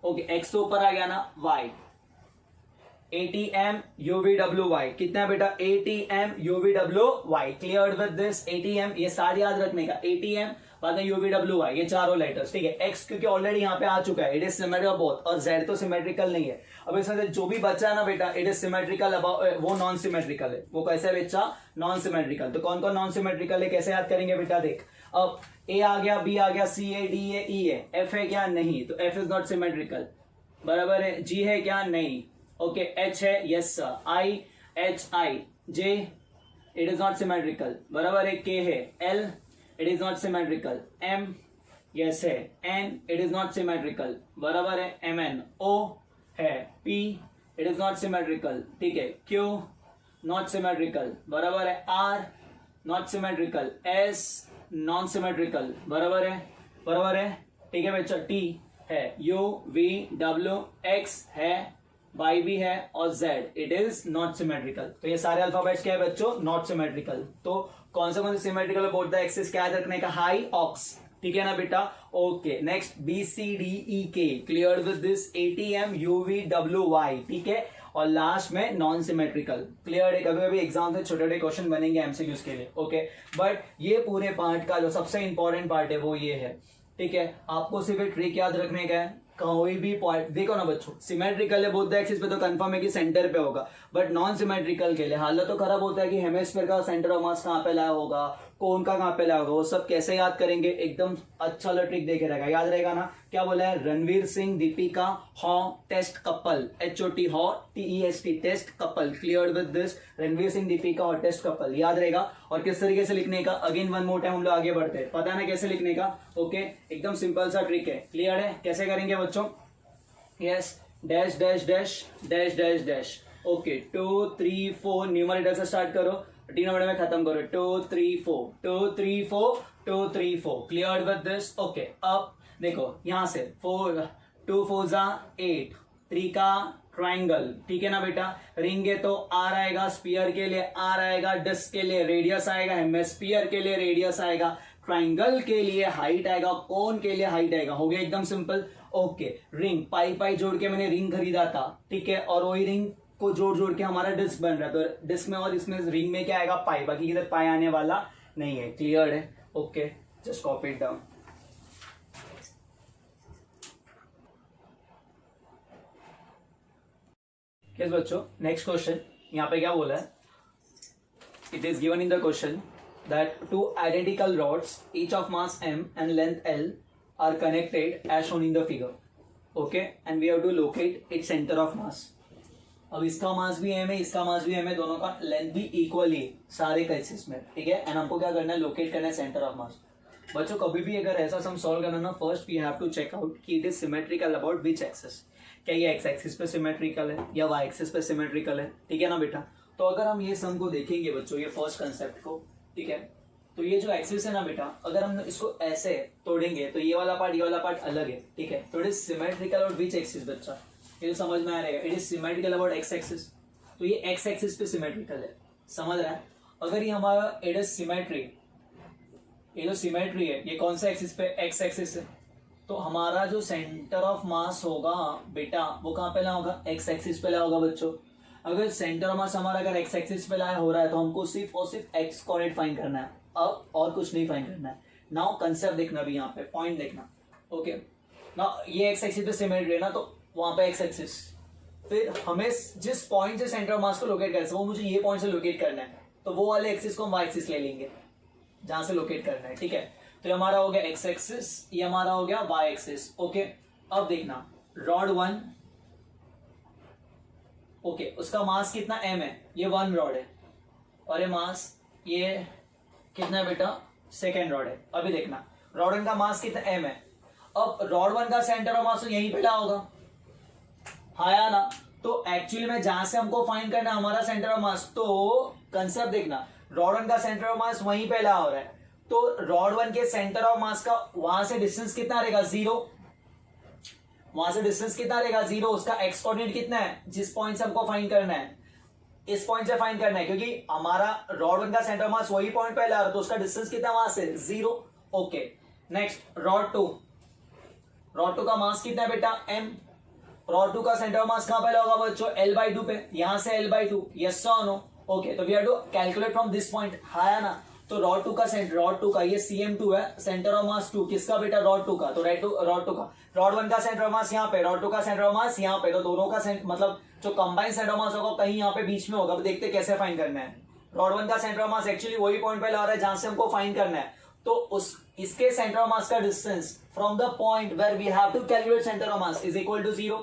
okay x तो ऊपर आ गया ना, वाई, ATM UVWY, कितना है बेटा, ATM UVWY, clear with this. ATM ये सारे याद रखने का, ATM बाद में UVWY, ये चारों लेटर्स, ठीक है। X क्योंकि ऑलरेडी यहाँ पे आ चुका है, इट इज सिमेट्रिकल बोथ, और Z तो सिमेट्रिकल नहीं है। अब इसमें जो भी बच्चा है ना बेटा, इट इज सिमेट्रिकल अबाउट, वो नॉन सिमेट्रिकल है। वो कैसे बच्चा, नॉन सिमेट्रिकल। तो कौन कौन नॉन सिमेट्रिकल है, कैसे याद करेंगे बेटा, देख अब A आ गया, B आ गया, C है, D है, E है, F है क्या, नहीं, तो F इज नॉट सिमेट्रिकल, बराबर है। G है क्या, नहीं, ओके H है, yes sir, I J it is not symmetrical, बराबर है। K है, L it is not symmetrical, M yes है, N it is not symmetrical, बराबर है। MN, O है, P it is not symmetrical, ठीक है। Q नॉट सिमेट्रिकल, बराबर है। R not symmetrical, S non symmetrical, बराबर है, ठीक है बच्चा। T है, U V W, X है, Y भी है, और Z it is not symmetrical. तो ये सारे अल्फाबेट्स क्या है बच्चों, नॉट सिमेट्रिकल। तो कौन से सिमेट्रिकल अबाउट द एक्सिस, क्या याद रखने का, हाई ऑक्स, ठीक है ना बेटा। Okay next BCDEK, clear with this. ATM UVWY, ठीक है। और लास्ट में नॉन सिमेट्रिकल, क्लियर है। कभी कभी एग्जाम से छोटे छोटे क्वेश्चन बनेंगे एमसीक्यूज के लिए, ओके। बट ये पूरे पार्ट का जो सबसे इंपॉर्टेंट पार्ट है वो ये है, ठीक है। आपको सिर्फ ट्रिक याद रखने का है, कोई भी पॉइंट देखो ना बच्चों, सिमेट्रिकल है बोथ द एक्सिस पे तो कंफर्म है कि सेंटर पे होगा, बट नॉन सिमेट्रिकल के लिए हालत तो खराब होता है कि हेमिस्फीयर का सेंटर ऑफ मास कहाँ पे लाया होगा, कोन का कहाँ पे लाया होगा, वो सब कैसे याद करेंगे, एकदम अच्छा वाला ट्रिक देखे रहेगा, याद रहेगा ना। क्या बोला है, रणवीर सिंह दीपिका हॉ टेस्ट कपल, HOT हॉ TEST test couple, clear with this. Ranveer Singh Deepika और टेस्ट कपल, याद रहेगा। और किस तरीके से लिखने का, अगेन वन मोर टाइम हम लोग आगे बढ़ते हैं, पता है ना कैसे लिखने का, ओके। एकदम सिंपल सा ट्रिक है, क्लियर है, कैसे करेंगे बच्चों, yes, dash dash dash dash dash dash, okay. 2 3 4 numerator से स्टार्ट करो, डिनोमिनेटर में खत्म करो, 2 3 4 2 3 4 2 3 4, क्लियर विद दिस, ओके। अब देखो यहां से 4 2 4 जा 8, 3 का ट्राइंगल, ठीक है ना बेटा। रिंग है तो आर आएगा, स्पीयर के लिए आर आएगा, डिस्क के लिए रेडियस आएगा, हेमिस्फीयर के लिए रेडियस आएगा, ट्राइंगल के लिए हाइट आएगा, कोन के लिए हाइट आएगा, हो गया एकदम सिंपल, ओके। रिंग पाई पाई जोड़ के मैंने रिंग खरीदा था, ठीक है, और वही रिंग को जोड़ जोड़ के हमारा डिस्क बन रहा है, तो डिस्क में और इसमें रिंग में क्या आएगा, पाई, बाकी किधर पाई आने वाला नहीं है, क्लियर है, okay. Just copy it down. Yes बच्चों, नेक्स्ट क्वेश्चन यहाँ पे क्या बोला है, it is given in the question that two identical rods, each of mass m and length l, are connected as shown in the figure. Okay, and we have to locate its center of mass. अब इसका मास भी m है, इसका मास भी m है, दोनों का length भी इक्वल है सारे केसेस में, ठीक है। एंड हमको क्या करना है, लोकेट करना है सेंटर ऑफ मास। बच्चों कभी भी अगर ऐसा सम सॉल्व करना ना, first we have to check out कि it is symmetrical about which axis. क्या ये एक्स एक्सिस पे सिमेट्रिकल है या वाई एक्सिस पे सिमेट्रिकल है, ठीक है ना बेटा। तो अगर हम ये सम को देखेंगे बच्चों, ये फर्स्ट कंसेप्ट को, ठीक है, तो ये जो एक्सिस है ना बेटा, अगर हम इसको ऐसे तोड़ेंगे तो ये वाला पार्ट अलग है, ठीक है। तो it is symmetrical about which axis बच्चा, ये समझ में आ रहेगा। It is symmetrical about X axis, तो ये एक्स एक्सिस पे सिमेट्रिकल है, समझ रहा है। अगर ये हमारा इट इज सिमेट्री, ये जो सिमेट्री है ये कौन सा एक्सिस पे, एक्स एक्सिस है, तो हमारा जो सेंटर ऑफ मास होगा बेटा वो कहाँ पे ला होगा, एक्स एक्सिस पे ला होगा बच्चों। अगर सेंटर ऑफ मास हमारा अगर एक्स एक्सिस पे ला हो रहा है तो हमको सिर्फ और सिर्फ एक्स कोऑर्डिनेट फाइंड करना है, अब और कुछ नहीं फाइंड करना है। नाउ कंसेप्ट देखना भी, यहाँ पे पॉइंट देखना। ओके, नाउ ये एक्स एक्सिस पे सिमेट्री है ना, तो वहां पे एक्स एक्सिस, फिर हमें जिस पॉइंट से सेंटर ऑफ मास को लोकेट करना है वो मुझे ये पॉइंट से लोकेट करना है, तो वो वाले एक्सिस को हम वाई एक्सिस ले लेंगे जहां से लोकेट करना है, ठीक है। तो ये हमारा हो गया एक्स एक्सिस, ये हमारा हो गया वाई एक्सिस। ओके, अब देखना रॉड 1, ओके, उसका मास कितना m है, ये 1 रॉड है, और ये मास ये कितना है बेटा, सेकेंड रॉड है। अभी देखना रॉड 1 का मास कितना m है। अब रॉड 1 का सेंटर ऑफ मास तो यहीं पे होगा, हाँ या ना। तो एक्चुअली में जहां से हमको फाइंड करना है हमारा सेंटर ऑफ मास, तो कंसेप्ट देखना, रॉड 1 का सेंटर ऑफ मास वहीं पे हो रहा है, तो रॉड 1 के सेंटर ऑफ मास का वहां से डिस्टेंस कितना रहेगा, 0। वहां से डिस्टेंस कितना रहेगा, 0। उसका एक्स कोऑर्डिनेट कितना है, जिस पॉइंट से हमको फाइंड करना है इस पॉइंट से फाइंड करना है, क्योंकि हमारा रॉड 1 का सेंटर ऑफ मास वही पॉइंट पे ला रहा है, तो उसका डिस्टेंस कितना वहां से, 0। ओके, नेक्स्ट रॉड 2 का मास कितना है बेटा, m। रॉड 2 का सेंटर ऑफ मास कहां पे होगा बच्चों, l/2 पे, यहां से l/2, यस और नो। ओके, तो we have to calculate from this point, हाँ या ना। तो रॉड 2 का ये cm2 है, सेंटर ऑफ मास 2 किसका बेटा, रॉड 2 का। तो रॉड 2 का, रॉड 1 का सेंटर ऑफ मास यहाँ पे, रॉड 2 का सेंटर ऑफ मास यहाँ पे, तो दोनों का मतलब जो कंबाइंड सेंटर ऑफ मास होगा कहीं यहाँ पे बीच में होगा। अब देखते कैसे फाइंड करना है। रॉड 1 का सेंटर ऑफ मास एक्चुअली वही पॉइंट पे ला रहा है जहां से हमको फाइंड करना है, तो इसके सेंटर ऑफ मास का distance from the point where we have to calculate centre of mass is equal to 0।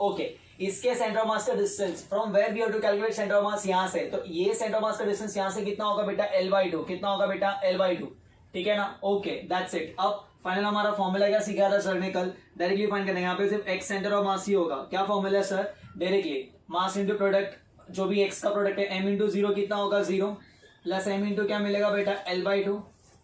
Okay, इसके सेंटर ऑफ मास का distance from where we have to calculate centre of mass यहां से, तो ये centre of mass का distance यहां से कितना होगा बेटा, l/2। कितना होगा बेटा, l/2, ठीक है ना। Okay, that's it. अब फाइनल हमारा फॉर्मूला क्या सीखा था सर ने कल, डायरेक्टली फाइंड करना है। यहाँ पे सिर्फ x सेंटर ऑफ मास ही होगा। क्या फॉर्मूला है sir, directly mass into product, जो भी x का प्रोडक्ट है, m इंटू 0 कितना होगा, 0 प्लस m इंटू क्या मिलेगा बेटा, l/2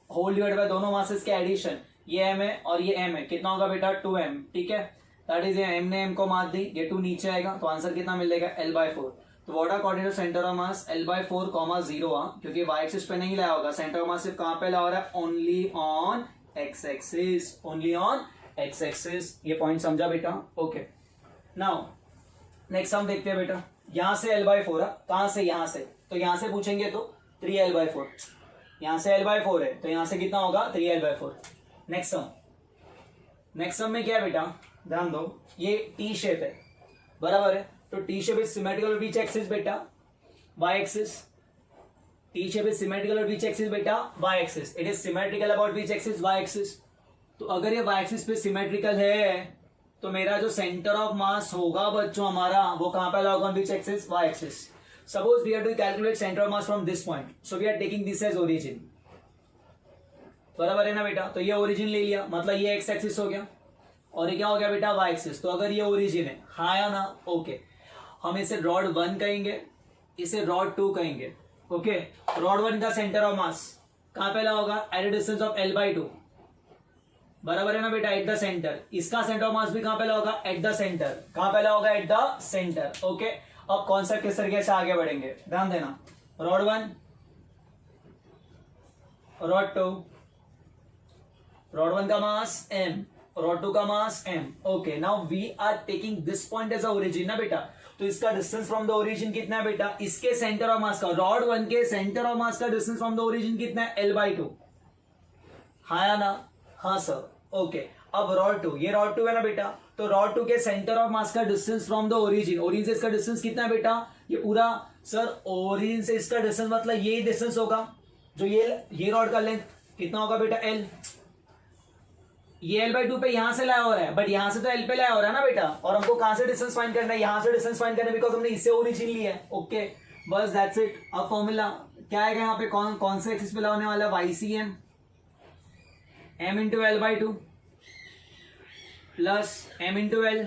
होल डिवाइड बाय दोनों मासेस के एडिशन, ये m है और ये m है, कितना होगा बेटा, 2m, ठीक है। दैट इज m ने m को मार दी, ये 2 नीचे आएगा, तो आंसर कितना मिलेगा, l/4। तो what according to centre of mass, l/4, 0, क्योंकि y एक्सिस पे नहीं लाया होगा, सेंटर ऑफ मास सिर्फ कहां पे ला हो रहा है, only on x axis, only on x axis. ये पॉइंट समझा बेटा। ओके, नाउ नेक्स्ट हम देखते हैं बेटा, यहां से l/4 है, कहां से, यहां से, तो यहां से पूछेंगे तो 3l/4, यहां से l/4 है तो यहां से कितना होगा, 3l/4। नेक्स्ट सम में क्या है बेटा, ध्यान दो, ये टी शेप है, बराबर है, तो T shape is symmetrical which axis बेटा, Y axis. T shape is symmetrical which axis बेटा, Y axis. It is symmetrical about which axis, Y axis. तो अगर ये वाई एक्सिस पे सिमेट्रिकल है तो मेरा जो सेंटर ऑफ मास होगा बच्चों हमारा, वो कहां पे होगा, which axis, Y axis. Suppose we have to calculate centre of mass from this point, so we are taking this as origin, बराबर है ना बेटा। तो ये ओरिजिन ले लिया, मतलब ये एक्स एक्सिस हो गया और ये क्या हो गया बेटा, वाई एक्सिस। तो अगर ये ओरिजिन है, हाँ या ना, ओके, हम इसे रॉड 1 कहेंगे, इसे रॉड 2 कहेंगे। ओके, रॉड 1 का सेंटर ऑफ मास कहां पे होगा, eight A distance of l/2, बराबर है ना बेटा, एट द सेंटर। इसका सेंटर ऑफ मास भी कहां पे होगा, एट द सेंटर। कहां पे होगा, एट द सेंटर। ओके, अब कॉन्सेप्ट किस तरीके से आगे बढ़ेंगे, ध्यान देना। रॉड 1, रॉड 2, रॉड 1 का मास m, रॉड 2 का mass m। Okay, now we are taking this point as a origin ना बेटा, तो इसका डिस्टेंस फ्रॉम द ओरिजिन कितना है बेटा, इसके सेंटर ऑफ मास का, रॉड 1 के सेंटर ऑफ मास का डिस्टेंस फ्रॉम द ओरिजिन कितना है, l/2, हाँ या ना, हाँ सर। ओके, अब रॉड 2, ये रॉड 2 है ना बेटा, तो रॉड 2 के सेंटर ऑफ मास का distance from the origin, origin से इसका डिस्टेंस कितना है बेटा, ये पूरा सर ओरिजिन से इसका डिस्टेंस मतलब यही डिस्टेंस होगा जो ये रॉड का लेंथ कितना होगा बेटा एल, ये L/2 पे यहां से लाया हो रहा है बट यहां से तो L पे लाया हो रहा है ना बेटा, और हमको कहां से डिस्टेंस फाइंड करना है, यहां से डिस्टेंस फाइंड करना है बिकॉज हमने इससे ओरिजिन लिया है। ओके बस दैट्स इट। अब फॉर्मूला क्या आएगा यहाँ पे, कौन से एक्सिस पे लगाने वाला है, YCM m into L/2 plus m into L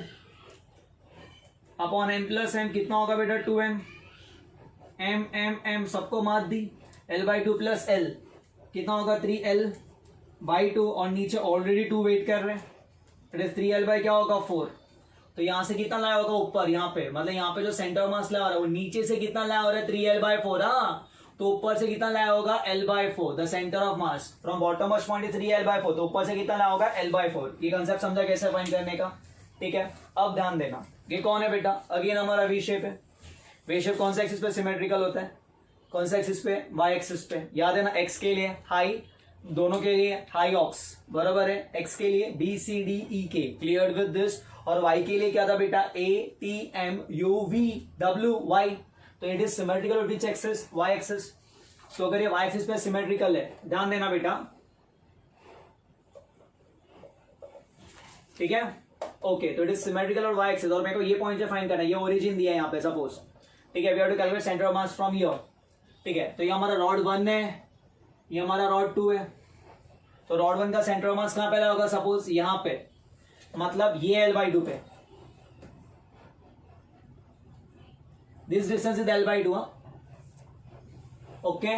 upon m plus m कितना होगा बेटा 2m, m सबको मार दी, L/2 प्लस L कितना होगा 3L/2 और नीचे ऑलरेडी 2 वेट कर रहे हैं, इट इज 3L बाई क्या होगा 4। तो यहां से कितना लाया होगा ऊपर, यहाँ पे मतलब यहाँ पे जो सेंटर ऑफ मास लाया हो रहा है वो नीचे से कितना लाया हो रहा है 3L/4। हाँ तो ऊपर से कितना लाया होगा L/4, the centre of mass from bottom most point is 3L/4, तो ऊपर से कितना लाया होगा L/4। ये कंसेप्ट समझा कैसे फाइंड करने का, ठीक है। अब ध्यान देना ये कौन है बेटा, अगेन हमारा वी शेप है। वी शेप कौन सा एक्सिस पे सिमेट्रिकल होता है, कौन सा एक्सिस पे, वाई एक्सिस पे। याद है ना, एक्स के लिए हाई, दोनों के लिए हाई ऑक्स बराबर है, एक्स के लिए BCDEK क्लियर विद दिस, और वाई के लिए क्या था बेटा ATMUVWY। तो it is symmetrical with which axis, Y axis. तो अगर ये वाई एक्सिस पे सिमेट्रिकल है, ध्यान देना बेटा, ठीक है ओके। तो इट इज सिमेट्रिकल और वाई एक्सिस, और मेरे को ये पॉइंट फाइंड करना है, ये ओरिजिन दिया है यहाँ पे सपोज, ठीक है। We have to calculate centre of mass from here, ठीक है। तो ये हमारा रॉड 1 है, ये हमारा रॉड 2 है। तो रॉड 1 का सेंटर ऑफ मास कहां पे होगा, सपोज यहां पे, मतलब ये L/2 पे, this distance is L/2। Okay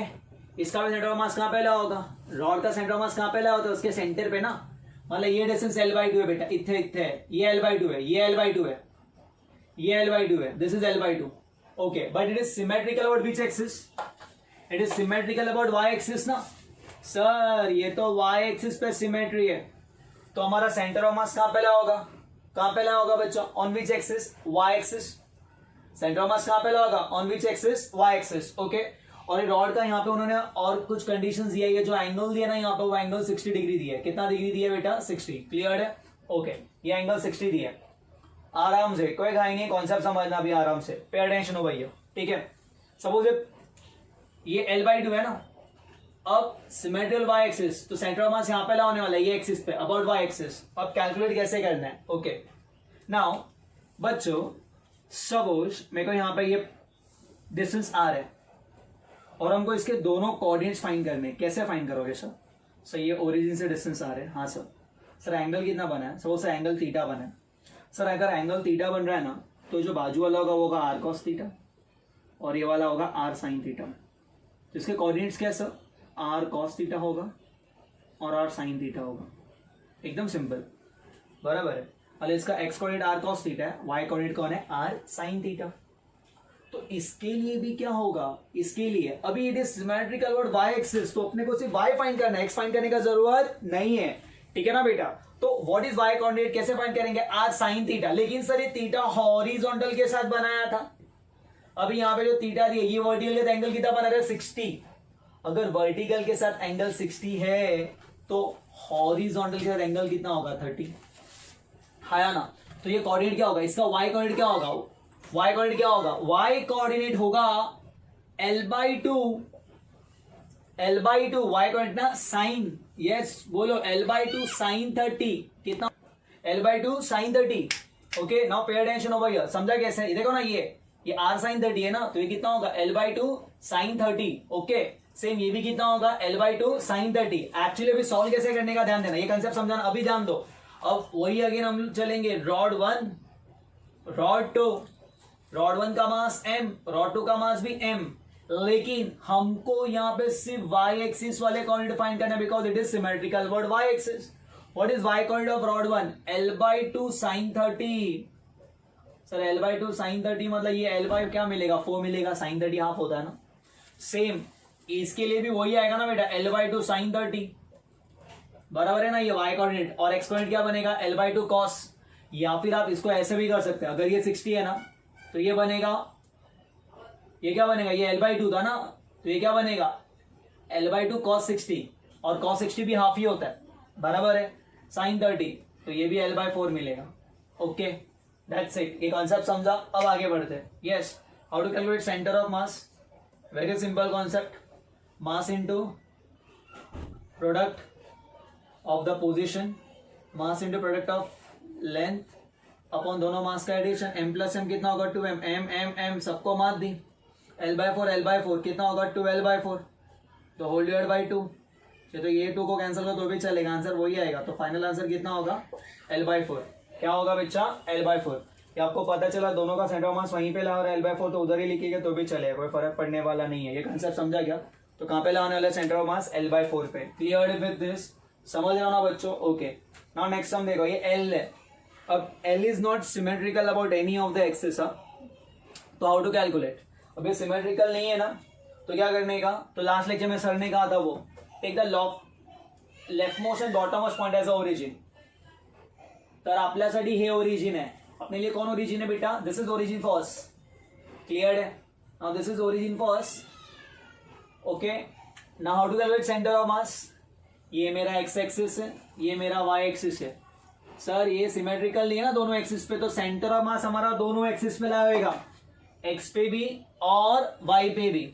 इसका भी सेंटर ऑफ मास कहां पे होगा, रॉड का सेंटर ऑफ मास कहां पे होता है, उसके सेंटर पे ना, मतलब ये डिस्टेंस L/2 है बेटा, इथे इथे है, ये L/2 है, ये L/2 है, ये L/2 है, this is L/2। Okay but it is symmetrical about which axis, it is symmetrical about Y axis ना सर, ये तो वाई एक्सिस पे सिमेट्री है। तो हमारा सेंटर ऑफ मास कहां पे होगा, कहां पे होगा बच्चा, on which axis, Y axis. Centre of mass कहां पे होगा, on which axis, Y axis. Okay और ये रॉड का यहाँ पे उन्होंने और कुछ कंडीशंस दिया है, जो एंगल दिया ना यहाँ पे वो एंगल 60 डिग्री दिया है। कितना डिग्री दिया बेटा 60, क्लियर है ओके। ये एंगल 60 दिया है, आराम से कोई घाई नहीं, कॉन्सेप्ट समझना भी आराम से, पे अटेंशन हो भैया, ठीक है। सपोज ये L/2 है ना, अब सिमेट्रिकल वाई एक्सिस, तो सेंटर ऑफ मास यहाँ पे होने वाला है ये एक्सिस पे, अबाउट वाई एक्सिस। अब कैलकुलेट कैसे करना है, ओके नाउ बच्चों सपोज मेरे को यहाँ पे ये डिस्टेंस R है और हमको इसके दोनों कोऑर्डिनेट्स फाइंड करने, कैसे फाइंड करोगे सर, सर ये ओरिजिन से डिस्टेंस R है, हाँ सर एंगल कितना बना है, सपोज एंगल थीटा बना है। सर अगर एंगल थीटा बन रहा है ना, तो जो बाजू वाला होगा वो होगा R cos थीटा और ये वाला होगा R sin थीटा। तो इसके कोऑर्डिनेट्स क्या है सर, R cos थीटा होगा और R sin थीटा होगा, एकदम सिंपल बराबर है। और इसका x coordinate R cos theta है, y कोऑर्डिनेट कौन है R sin थीटा। तो इसके लिए भी क्या होगा, इसके लिए अभी इट इज सिमेट्रिकल और y एक्सिस, तो अपने को सिर्फ y फाइंड करना है, x फाइंड करने का जरूरत नहीं है, ठीक है ना बेटा। तो व्हाट इज y कोऑर्डिनेट कैसे फाइंड करेंगे, R sin थीटा। लेकिन सर ये थीटा हॉरिजॉन्टल के साथ बनाया था, अभी यहाँ पे जो थीटा दिया ये वर्टिकल के साथ एंगल कितना बना रहा है 60। अगर वर्टिकल के साथ एंगल 60 है तो हॉरिजॉन्टल के साथ एंगल कितना होगा 30, है ना। तो ये कोऑर्डिनेट क्या होगा, इसका y कोऑर्डिनेट क्या होगा, y कोऑर्डिनेट क्या होगा, y कोऑर्डिनेट होगा L/2, y कोऑर्डिनेट ना साइन, यस बोलो L/2 sin 30, कितना L/2 sin 30। Okay now pay attention over here, समझा कैसे, ये देखो ना ये R sin 30 है ना, तो ये कितना होगा L/2 sin 30। ओके सेम ये भी कितना होगा L/2 sin 30। एक्चुअली अभी सॉल्व कैसे करने का ध्यान देना, ये कंसेप्ट समझाना, अभी ध्यान दो। अब वही अगेन हम चलेंगे, रॉड 1 रॉड 2, रॉड 1 का मास m, रॉड 2 का मास भी m, लेकिन हमको यहाँ पे सिर्फ y एक्सिस वाले कोऑर्डिनेट फाइंड करना है because it is symmetrical about y axis. What is y coordinate of rod 1, L/2 sin 30। Sir L/2 sin 30 मतलब ये L/2 क्या मिलेगा 4 मिलेगा, sin 30 हाफ होता है ना। सेम इसके लिए भी वही आएगा ना बेटा, L/2 sin 30 बराबर है ना, ये y कोऑर्डिनेट, और x कोऑर्डिनेट क्या बनेगा L/2 cos। या फिर आप इसको ऐसे भी कर सकते हैं, अगर ये 60 है ना तो ये बनेगा, ये क्या बनेगा, ये L/2 था ना तो ये क्या बनेगा L/2 cos 60, और cos 60 भी हाफ ही होता है बराबर है, sin 30 तो ये भी L/4 मिलेगा। ओके दैट्स इट, ये कॉन्सेप्ट समझा। अब आगे बढ़ते हैं, yes how to calculate centre of mass? Very simple concept, mass into product of the position, mass into product of length upon दोनों मास का एडिशन, m प्लस m कितना होगा 2m, m m m सबको मास दी, L/4 कितना होगा 2L/4, तो whole divide by 2, तो ये 2 को कैंसिल कर तो भी चलेगा, आंसर वही आएगा। तो फाइनल आंसर कितना होगा L/4, क्या होगा बच्चा L/4। ये आपको पता चला दोनों का सेंटर ऑफ मास वहीं पे ला और L/4 तो उधर ही लिखिएगा तो भी चलेगा, कोई फर्क पड़ने वाला नहीं है। ये कंसेप्ट समझा क्या? तो कहाँ पे लाने वाला सेंटर ऑफ मास L/4 पे। Clear with this? समझ रहे हो ना बच्चों? ओके, नाउ नेक्स्ट हम देखो, ये L है। अब L is not symmetrical about any of the axis, तो हाउ टू कैलकुलेट? अब ये सिमेट्रिकल नहीं है ना, तो क्या करने का? तो लास्ट लेक्चर में सर ने कहा था वो take the left most and bottom most point as a origin. तर आपल्यासाठी हे ओरिजिन आहे, अपने लिए कौन ओरिजिन है बेटा? This is origin first, clear है? Now this is origin first, okay. Now how to calculate centre of mass? ये मेरा एक्स एक्सिस है, ये मेरा वाई एक्सिस है। सर ये सिमेट्रिकल नहीं है ना दोनों एक्सिस पे, तो सेंटर ऑफ मास हमारा दोनों एक्सिस पे लगाएगा, एक्स पे भी और वाई पे भी।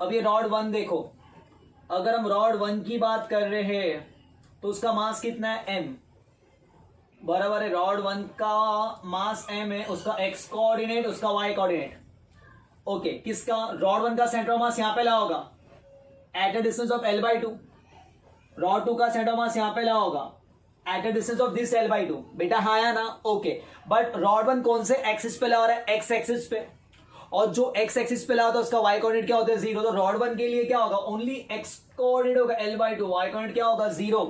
अब ये रॉड 1 देखो, अगर हम रॉड 1 की बात कर रहे हैं तो उसका मास कितना है? m, बराबर है। रॉड 1 का मास m है, उसका x कोऑर्डिनेट, उसका y कोऑर्डिनेट, ओके। किसका? रॉड 1 का सेंटर ऑफ मास यहां पे ला होगा at a distance of L/2, rod 2 का सेंटर ऑफ मास यहां पे ला होगा at a distance of this L/2। बेटा हाँ या ना? ओके, बट रॉड 1 कौन से एक्सिस पे ला रहा है? एक्स एक्सिस पे, और जो एक्स एक्सिस पे ला होता है उसका वाई कोऑर्डिनेट क्या होता है? 0। तो रॉड 1 के लिए क्या होगा? ओनली एक्स कोऑर्डिनेट होगा L/2, वाई कोऑर्डिनेट क्या होगा? 0,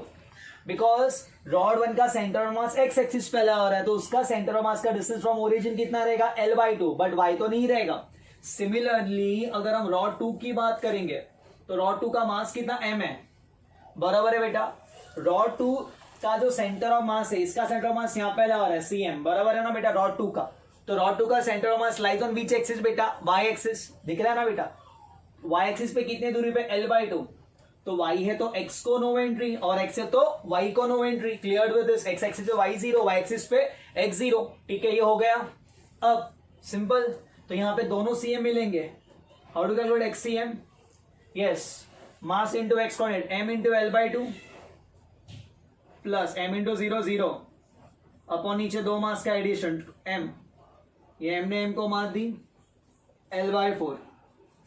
बिकॉज रॉड 1 का centre of mass x axis पे ला रहा है, तो उसका सेंटर ऑफ मास का डिस्टेंस फ्रॉम ओरिजिन कितना रहेगा? L/2, बट वाई तो नहीं रहेगा। सिमिलरली अगर हम रॉड 2 की बात करेंगे तो रॉड 2 का मास कितना? m है, बराबर है बेटा। रॉड 2 का जो सेंटर ऑफ मास है, इसका सेंटर ऑफ मास यहाँ पे ला रहा है cm, बराबर है ना बेटा रॉड 2 का। तो रॉड 2 का centre of mass lies on which axis बेटा? y एक्सिस, दिख रहा है ना बेटा? y एक्सिस पे कितने दूरी पे? L/2, तो y है तो x को नो एंट्री और x है तो y को no entry. Clear with this? x axis पे y0, y एक्सिस पे x0, ठीक है, ये हो गया। अब सिंपल, तो यहाँ पे दोनों cm मिलेंगे। How to calculate xcm? Yes, mass into x coordinate, m into L/2 plus m into 0 0 upon नीचे दो मास का एडिशन m, ये m ने m को मार दी L/4।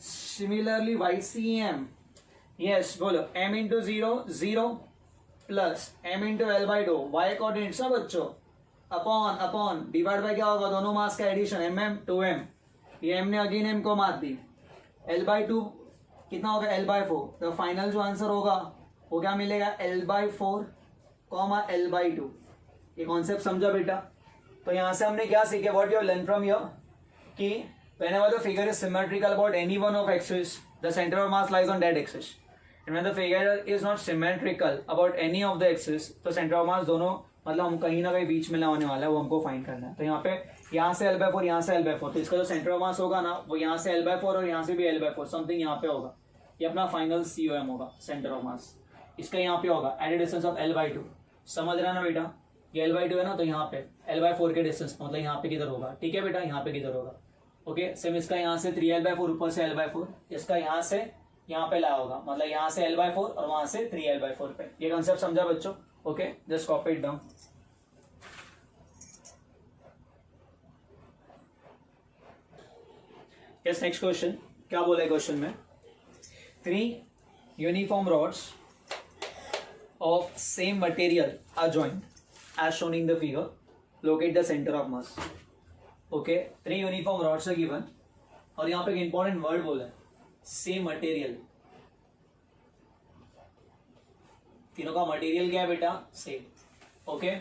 सिमिलरली YCM, यस बोलो, m into 0 0 plus m into L/2, y coordinate सब बच्चों, अपॉन डिवाइड बाय क्या होगा? दोनों मास का एडिशन mm 2m, ये m ने अगेन m को मार दी L/2 कितना होगा? L/4। तो फाइनल जो आंसर होगा वो क्या मिलेगा? L/4, L/2। ये कॉन्सेप्ट समझा बेटा? तो यहां से हमने क्या सीखे? What you learn from here कि whenever the figure is symmetrical about any one of axis, the center of mass lies on that axis, and when the figure is not symmetrical about any of the axis, तो center of mass दोनों मतलब हम कहीं ना कहीं बीच में लाने वाला है, वो हमको फाइंड करना है। तो यहाँ पे यहाँ से L/4, यहाँ से L/4, तो इसका जो सेंटर ऑफ मास होगा ना वो यहाँ से L/4 और यहाँ से भी L/4 समथिंग यहाँ पे होगा। ये अपना फाइनल COM होगा, सेंटर ऑफ मास इसका यहाँ पे होगा eight A distance of L/2। समझ रहा ना बेटा? ये L/2 है ना, तो यहाँ पे L/4 के डिस्टेंस मतलब यहाँ पे किधर होगा? ठीक है बेटा, यहाँ पे किधर होगा? ओके, सेम इसका यहाँ से 3L/4 ऊपर से L/4, इसका यहाँ से यहाँ पे ला होगा, मतलब यहाँ से L/4 और वहां से 3L/4 पे। ये कंसेप्ट समझा बच्चों? Okay, just copy it down. Yes, next question क्या बोला है क्वेश्चन में? 3 uniform rods of same material are joined as shown in the figure. Locate the center of mass. Okay, 3 uniform rods are given और यहाँ पे एक important word बोला है, same material। तीनों का मटेरियल क्या है बेटा? सेम। ओके,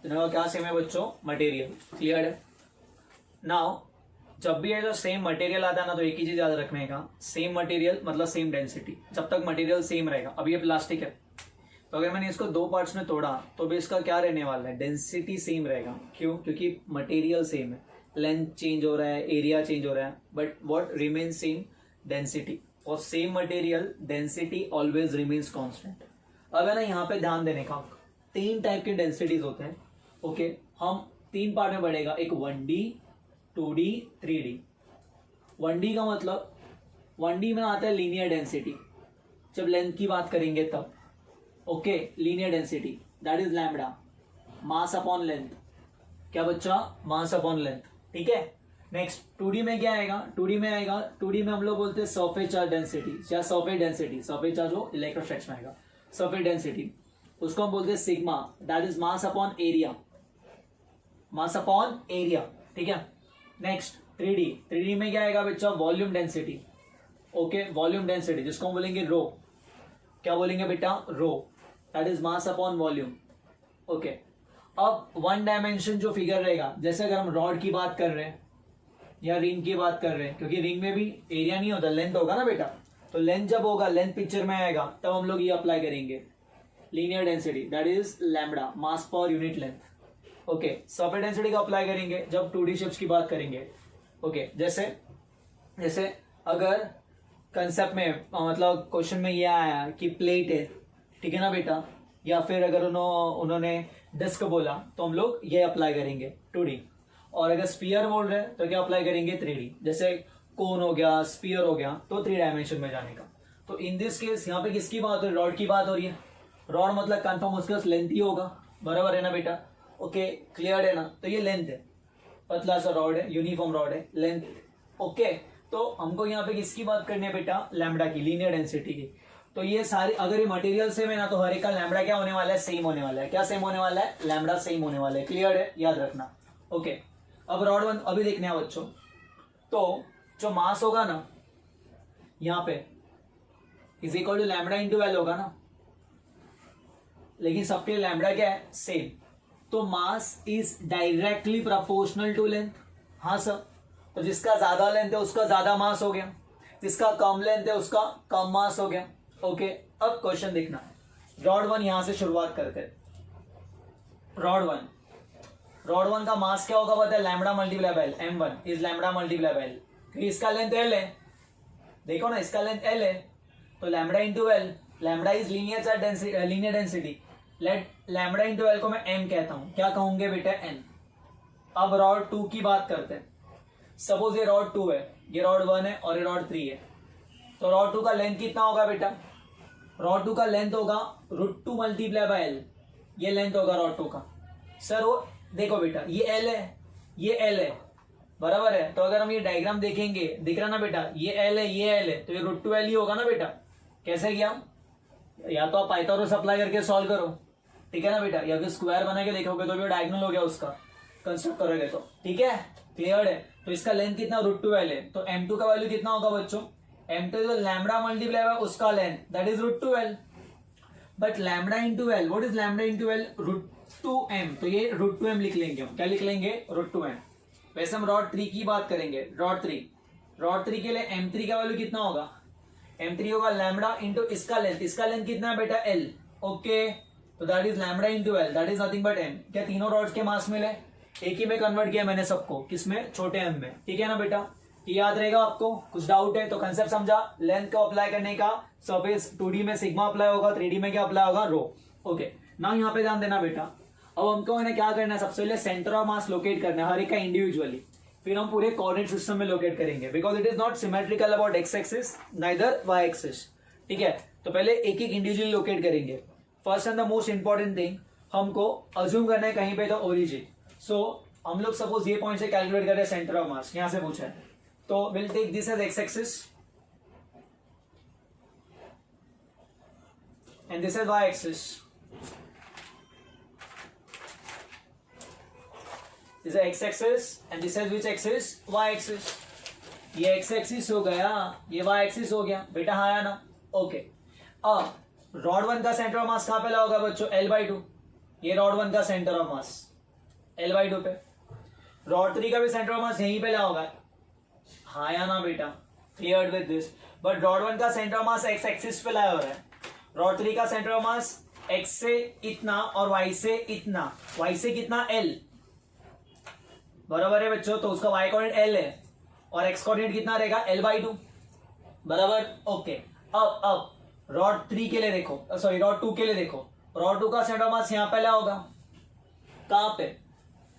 तीनों का क्या सेम है बच्चों? मटेरियल। क्लियर है? नाउ जब भी ऐसा सेम मटेरियल आता है ना, तो एक ही चीज याद रखने का, सेम मटेरियल मतलब सेम डेंसिटी। जब तक मटेरियल सेम रहेगा, अब ये प्लास्टिक है तो अगर मैंने इसको 2 पार्ट्स में तोड़ा तो भी इसका क्या रहने वाला है? डेंसिटी सेम रहेगा। क्यों? क्योंकि मटेरियल सेम है, लेंथ चेंज हो रहा है, एरिया चेंज हो रहा है, but what remain same? Density. और same material density always remains constant. अब है ना, यहाँ पे ध्यान देने का, 3 टाइप के डेंसिटीज होते हैं। ओके, हम 3 पार्ट में बढ़ेगा, एक 1D 2D 3D। 1D का मतलब 1D में आता है लीनियर डेंसिटी, जब लेंथ की बात करेंगे तब। Okay, linear density that is lambda, mass upon length. क्या बच्चा? Mass upon length. ठीक है। नेक्स्ट 2D में क्या आएगा? 2D में आएगा, 2D में हम लोग बोलते हैं सरफेस चार्ज डेंसिटी या सरफेस डेंसिटी। सरफेस चार्ज वो इलेक्ट्रोस्टैटिक्स में आएगा। सरफेस डेंसिटी उसको हम बोलते हैं sigma, that is mass upon area, mass upon area. ठीक है। नेक्स्ट 3D, 3D में क्या आएगा बच्चा? Volume density. Okay, volume density जिसको हम बोलेंगे रो। क्या बोलेंगे बेटा? Rho, that is mass upon volume. Okay, अब 1 डायमेंशन जो फिगर रहेगा, जैसे अगर हम रॉड की बात कर रहे हैं या रिंग की बात कर रहे हैं, क्योंकि रिंग में भी एरिया नहीं होता, लेंथ होगा ना बेटा, तो लेंथ जब होगा, लेंथ पिक्चर में आएगा, तब हम लोग ये अप्लाई करेंगे linear density, that is lambda, mass per unit length. Okay, surface density का अप्लाई करेंगे जब 2D शेप्स की बात करेंगे। ओके, जैसे अगर कंसेप्ट में मतलब क्वेश्चन में ये आया कि प्लेट है, ठीक है ना बेटा, या फिर अगर उन्होंने डिस्क बोला, तो हम लोग ये अप्लाई करेंगे 2D। और अगर स्पीयर बोल रहे हैं तो क्या अप्लाई करेंगे? 3D। जैसे कोन हो गया, स्पीयर हो गया, तो 3 डायमेंशन में जाने का। तो इन दिस केस यहाँ पे किसकी बात हो रही है? रॉड की बात हो रही है। रॉड मतलब कंफर्म उसका लेंथ ही होगा, बराबर है ना बेटा? ओके, क्लियर है ना? तो ये लेंथ है, पतला सा रॉड है, यूनिफॉर्म रॉड है, लेंथ। ओके, तो हमको यहाँ पे किसकी बात करनी है बेटा? लैम्बडा की, लीनियर डेंसिटी की। तो ये सारी, अगर ये मटेरियल सेम है ना, तो हर एक का लैम्बडा क्या होने वाला है? सेम होने वाला है। क्या सेम होने वाला है? लैम्बडा सेम होने वाला है। क्लियर है? याद रखना। ओके, अब रॉड 1 अभी देखने हैं बच्चों। तो जो मास होगा ना यहाँ पे is equal to lambda into L होगा ना, लेकिन सबके लैम्बडा क्या है? सेम। तो mass is directly proportional to length. हाँ सर, तो जिसका ज्यादा लेंथ है उसका ज्यादा मास हो गया, जिसका कम लेंथ है उसका कम मास हो गया। ओके, अब क्वेश्चन देखना, रॉड 1 यहां से शुरुआत करते हैं। रॉड 1 का मास क्या होगा पता है? Lambda multiply by L, m1 is lambda multiply by L, क्योंकि इसका लेंथ एल है। देखो ना, इसका लेंथ एल है, तो lambda into L, lambda is linear density, let lambda into L को मैं m कहता हूं। क्या कहूंगे बेटा? n। अब रॉड 2 की बात करते हैं। सपोज ये रॉड 2 है, ये रॉड 1 है और ये रॉड 3 है, तो रॉड 2 का लेंथ कितना होगा बेटा? रॉड 2 का लेंथ होगा √2 मल्टीप्लाई बाय एल, ये लेंथ होगा रॉड 2 का। सर वो देखो बेटा, ये एल है, ये एल है, बराबर है। तो अगर हम ये डायग्राम देखेंगे, दिख रहा ना बेटा, ये एल है, ये एल है, तो ये √2 एल ही होगा ना बेटा। कैसे किया? या तो आप पाइथागोरस अप्लाई करके सॉल्व करो, ठीक है ना बेटा, या फिर स्क्वायर बना के देखोगे तो भी डायगोनल हो गया उसका, कंस्ट्रक्ट करोगे तो। ठीक है, क्लियर है? तो इसका लेंथ कितना? √2 एल है, तो m2 का वैल्यू कितना होगा बच्चों? m2 is lambda multiply by उसका length, that is √2 L. But lambda into L, what is lambda into L? √2m, तो ये √2m लिख लेंगे हम। क्या लिख लेंगे? √2m। वैसे हम रॉड 3 की बात करेंगे, रॉड 3 के लिए m3 का वैल्यू कितना होगा? m3 होगा लैम्बडा इंटू इसका लेंथ कितना है बेटा? l। ओके, तो that is lambda into L, that is nothing but m। क्या तीनों रॉड्स के मास मिले? एक ही में कन्वर्ट किया मैंने सबको, किसमें? छोटे m में। ठीक है ना बेटा? ये याद रहेगा आपको? कुछ डाउट है तो कंसेप्ट समझा, लेंथ को अप्लाई करने का। सरफेस 2D में सिग्मा अप्लाई होगा, 3D में क्या अप्लाई होगा? रो। ओके, ना यहाँ पे ध्यान देना बेटा। अब हमको है क्या करना है? सबसे पहले सेंटर ऑफ मास लोकेट करना है हर एक का इंडिविजुअली, फिर हम पूरे कोऑर्डिनेट सिस्टम में लोकेट करेंगे, because it is not symmetrical about X axis neither Y axis. ठीक है, तो पहले एक एक इंडिविजुअली लोकेट करेंगे। First and the most important thing, हमको अज्यूम करना है कहीं पे तो ओरिजिन। सो हम लोग सपोज ये पॉइंट से कैलकुलेट कर रहे हैं सेंटर ऑफ मास, यहां से पूछा है, तो will take this as X axis and this as Y axis. This is x axis and this is which axis? Y axis. ये x axis हो गया, ये y axis हो गया बेटा, हाँ या ना? ओके, अब रॉड 1 का सेंटर ऑफ मास कहाँ पे लगा होगा बच्चों? L/2। ये रॉड 1 का सेंटर ऑफ मास L/2 पे। रॉड 3 का भी सेंटर ऑफ मास यहीं पे लगा होगा, हाँ या ना बेटा? Clear with this? But rod 1 का centre of mass x axis पे लाया हो रहा है, रॉड 3 का सेंटर ऑफ मास x से इतना और y से इतना, y से कितना? L, बराबर है बच्चों। तो उसका y कोऑर्डिनेट L है और x कोऑर्डिनेट कितना रहेगा? L/2, बराबर। ओके, अब रॉड 3 के लिए देखो, सॉरी रॉड 2 के लिए देखो, रॉड 2 का सेंटर ऑफ मास यहाँ पे लगा होगा, कहां पे?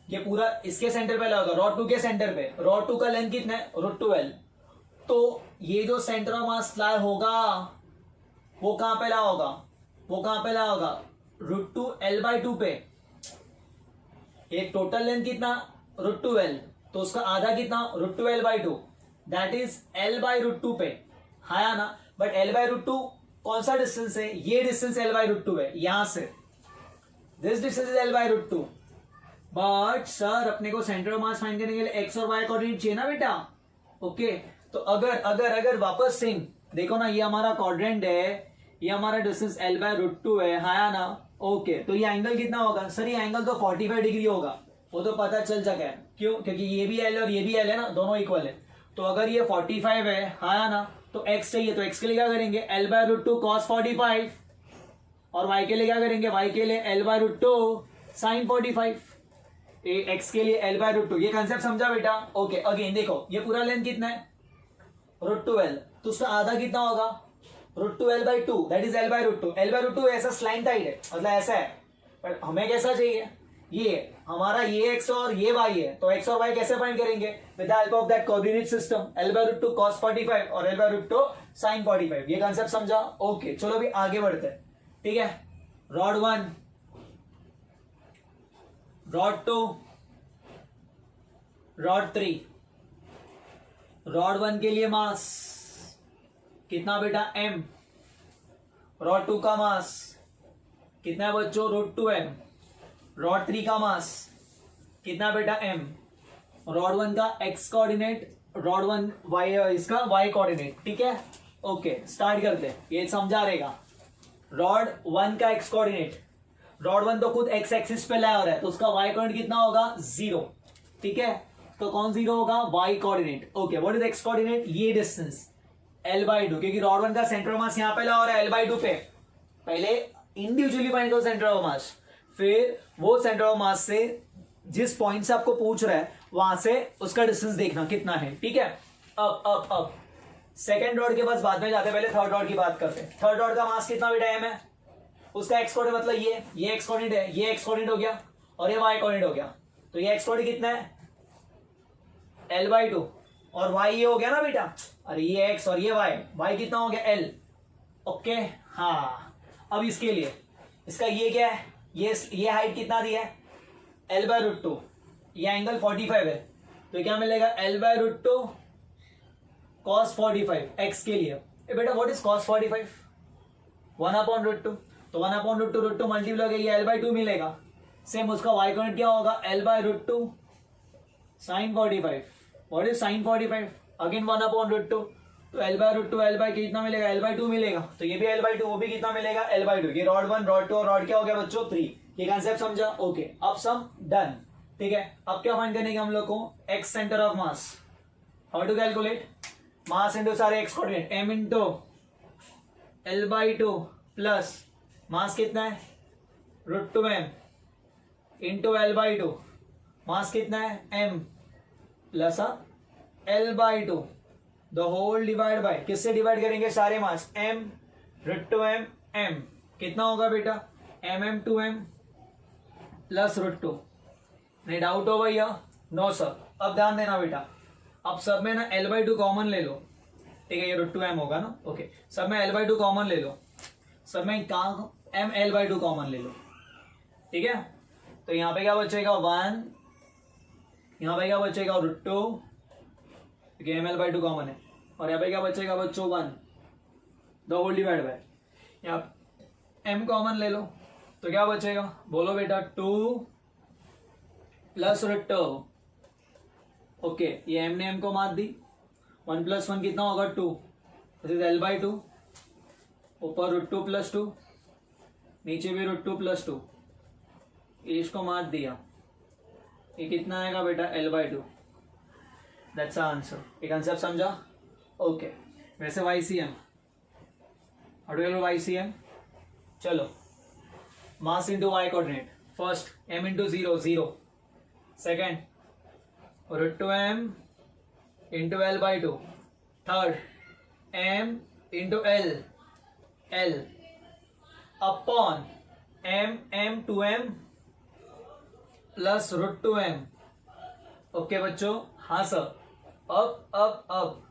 ये पूरा इसके सेंटर पे लगा होगा, रॉड 2 के सेंटर पे। रॉड 2 का लेंथ कितना है? √2 एल। तो ये जो सेंटर ऑफ मास लाई होगा वो कहां पे ला होगा, वो कहां पे ला होगा, √2 L/2 पे। एक टोटल लेंथ कितना, √2L, तो उसका आधा कितना, √2L/2, दैट इज L/√2 पे, हाँ या ना। बट L/√2 कौन सा डिस्टेंस है, ये डिस्टेंस L/√2 है यहां से, this distance is L/√2। But sir अपने को सेंटर ऑफ मास फाइंड करने के लिए एक्स और वाई कोऑर्डिनेट चाहिए ना बेटा। ओके तो अगर अगर अगर वापस सेम देखो ना, ये हमारा क्वाड्रेंट है, ये हमारा डिस्टेंस L/√2 है, हाँ या ना। ओके तो ये एंगल कितना होगा, सर ये एंगल तो 45 डिग्री होगा, वो तो पता चल चुका है, क्यों, क्योंकि ये भी L और ये भी L है ना, दोनों इक्वल है। तो अगर ये 45 है, हाँ या ना, तो x चाहिए, तो x के लिए क्या करेंगे, L/√2 cos 45, और y के लिए क्या करेंगे, y के लिए L/√2 sin 45, x के लिए L/√2। ये कंसेप्ट समझा बेटा। ओके अगेन देखो ये पूरा लेंथ कितना है, √2L, तो उसका आधा कितना होगा, √2L/2, that is L/√2। L/2 ऐसा स्लैंटाइड है, मतलब ऐसा है, पर हमें कैसा चाहिए, ये हमारा ये x और ये y है, तो x और y कैसे फाइंड करेंगे, with the help of that coordinate system, L/√2 cos 45 और L/√2 sin 45। ये कंसेप्ट समझा। ओके चलो अभी आगे बढ़ते हैं, ठीक है। Rod 1, rod 2, rod 3। रॉड 1 के लिए मास कितना बेटा, m। रॉड 2 का मास कितना है बच्चों, √2m। रॉड 3 का मास कितना बेटा, m। रॉड 1 का x कोऑर्डिनेट, रॉड 1 y, इसका y कोऑर्डिनेट, ठीक है। ओके स्टार्ट करते हैं, ये समझा रहेगा। रॉड 1 का x कोऑर्डिनेट, रॉड 1 तो खुद x एक्सिस पे ला हो रहा है, तो उसका y कोऑर्डिनेट कितना होगा, 0, ठीक है। तो कौन 0 होगा, y coordinate. Okay what is x coordinate, ये डिस्टेंस L/2, क्योंकि रॉड 1 का सेंटर ऑफ मास यहां पे ला हो रहा है L/2 पे। पहले इंडिविजुअली फाइंड करो सेंटर ऑफ मास, फिर वो सेंटर ऑफ मास से जिस पॉइंट से आपको पूछ रहा है वहां से उसका डिस्टेंस देखना कितना है, ठीक है। अब सेकेंड रॉड के पास बाद में जाते, पहले थर्ड रॉड की बात करते हैं। थर्ड रॉड का मास कितना बेटा, m है, उसका एक्स कोऑर्डिनेट मतलब ये एक्स कोऑर्डिनेट है, ये एक्स कोऑर्डिनेट हो गया और ये वाई कोऑर्डिनेट हो गया, तो ये एक्स कोऑर्डिनेट कितना है, L/2, और y ये हो गया ना बेटा, अरे ये x और ये y कितना हो गया, L। ओके हाँ अब इसके लिए इसका ये क्या है, ये हाइट कितना दिया है, L/√2, ये एंगल 45 है, तो क्या मिलेगा, L/√2 cos 45 x के लिए। बेटा व्हाट इज cos 45, 1/√2, तो 1/√2 मल्टीप्लाई होगा, ये L/2 मिलेगा। सेम उसका y कोऑर्डिनेट क्या होगा, L/√2 sin 45, what is sin 45, again 1/√2, तो L/√2 कितना मिलेगा, L/2 मिलेगा, तो ये भी L/2, वो भी कितना मिलेगा, L/2। ये रॉड 1, रॉड 2 और रॉड क्या हो गया बच्चों, 3। ये कंसेप्ट समझा। ओके अब सम डन, ठीक है। अब क्या फाइंड करने का हम लोग को, x centre of mass, how to calculate, mass into सारे x coordinate, m into L/2 plus mass कितना है, √2m इंटू L/2, मास कितना है, m plus L/2 the whole divide by, किससे डिवाइड करेंगे, सारे मास, m √2m m कितना होगा बेटा, mm2m प्लस √2। नहीं डाउट हो भैया, नो सर। अब ध्यान देना बेटा, अब सब में ना L/2 कॉमन ले लो, ठीक है, ये √2m होगा ना। ओके सब में L/2 कॉमन ले लो, सब में m L/2 कॉमन ले लो, ठीक है। तो यहाँ पे क्या बचेगा, 1, यहाँ पे क्या बचेगा, √2, क्योंकि m L/2 कॉमन है, और यहाँ पे क्या बचेगा बच्चों, 1 द होल डिवाइड बाय, यहाँ m कॉमन ले लो, तो क्या बचेगा, बोलो बेटा, 2 प्लस √2। ओके ये m ने m को मार दी, 1 + 1 कितना होगा, 2, दिस इज L/2, ऊपर √2 + 2, नीचे भी √2 + 2, इसको मार दिया, ये कितना आएगा बेटा, L/2, दैट्स आंसर। ये कंसेप्ट समझा। ओके वैसे YCM, हाउ डू YCM, चलो mass into y coordinate, first m into 0 0, second √2m into L/2, third m into L L upon m 2m plus √2m। Okay बच्चों, हाँ sir. अब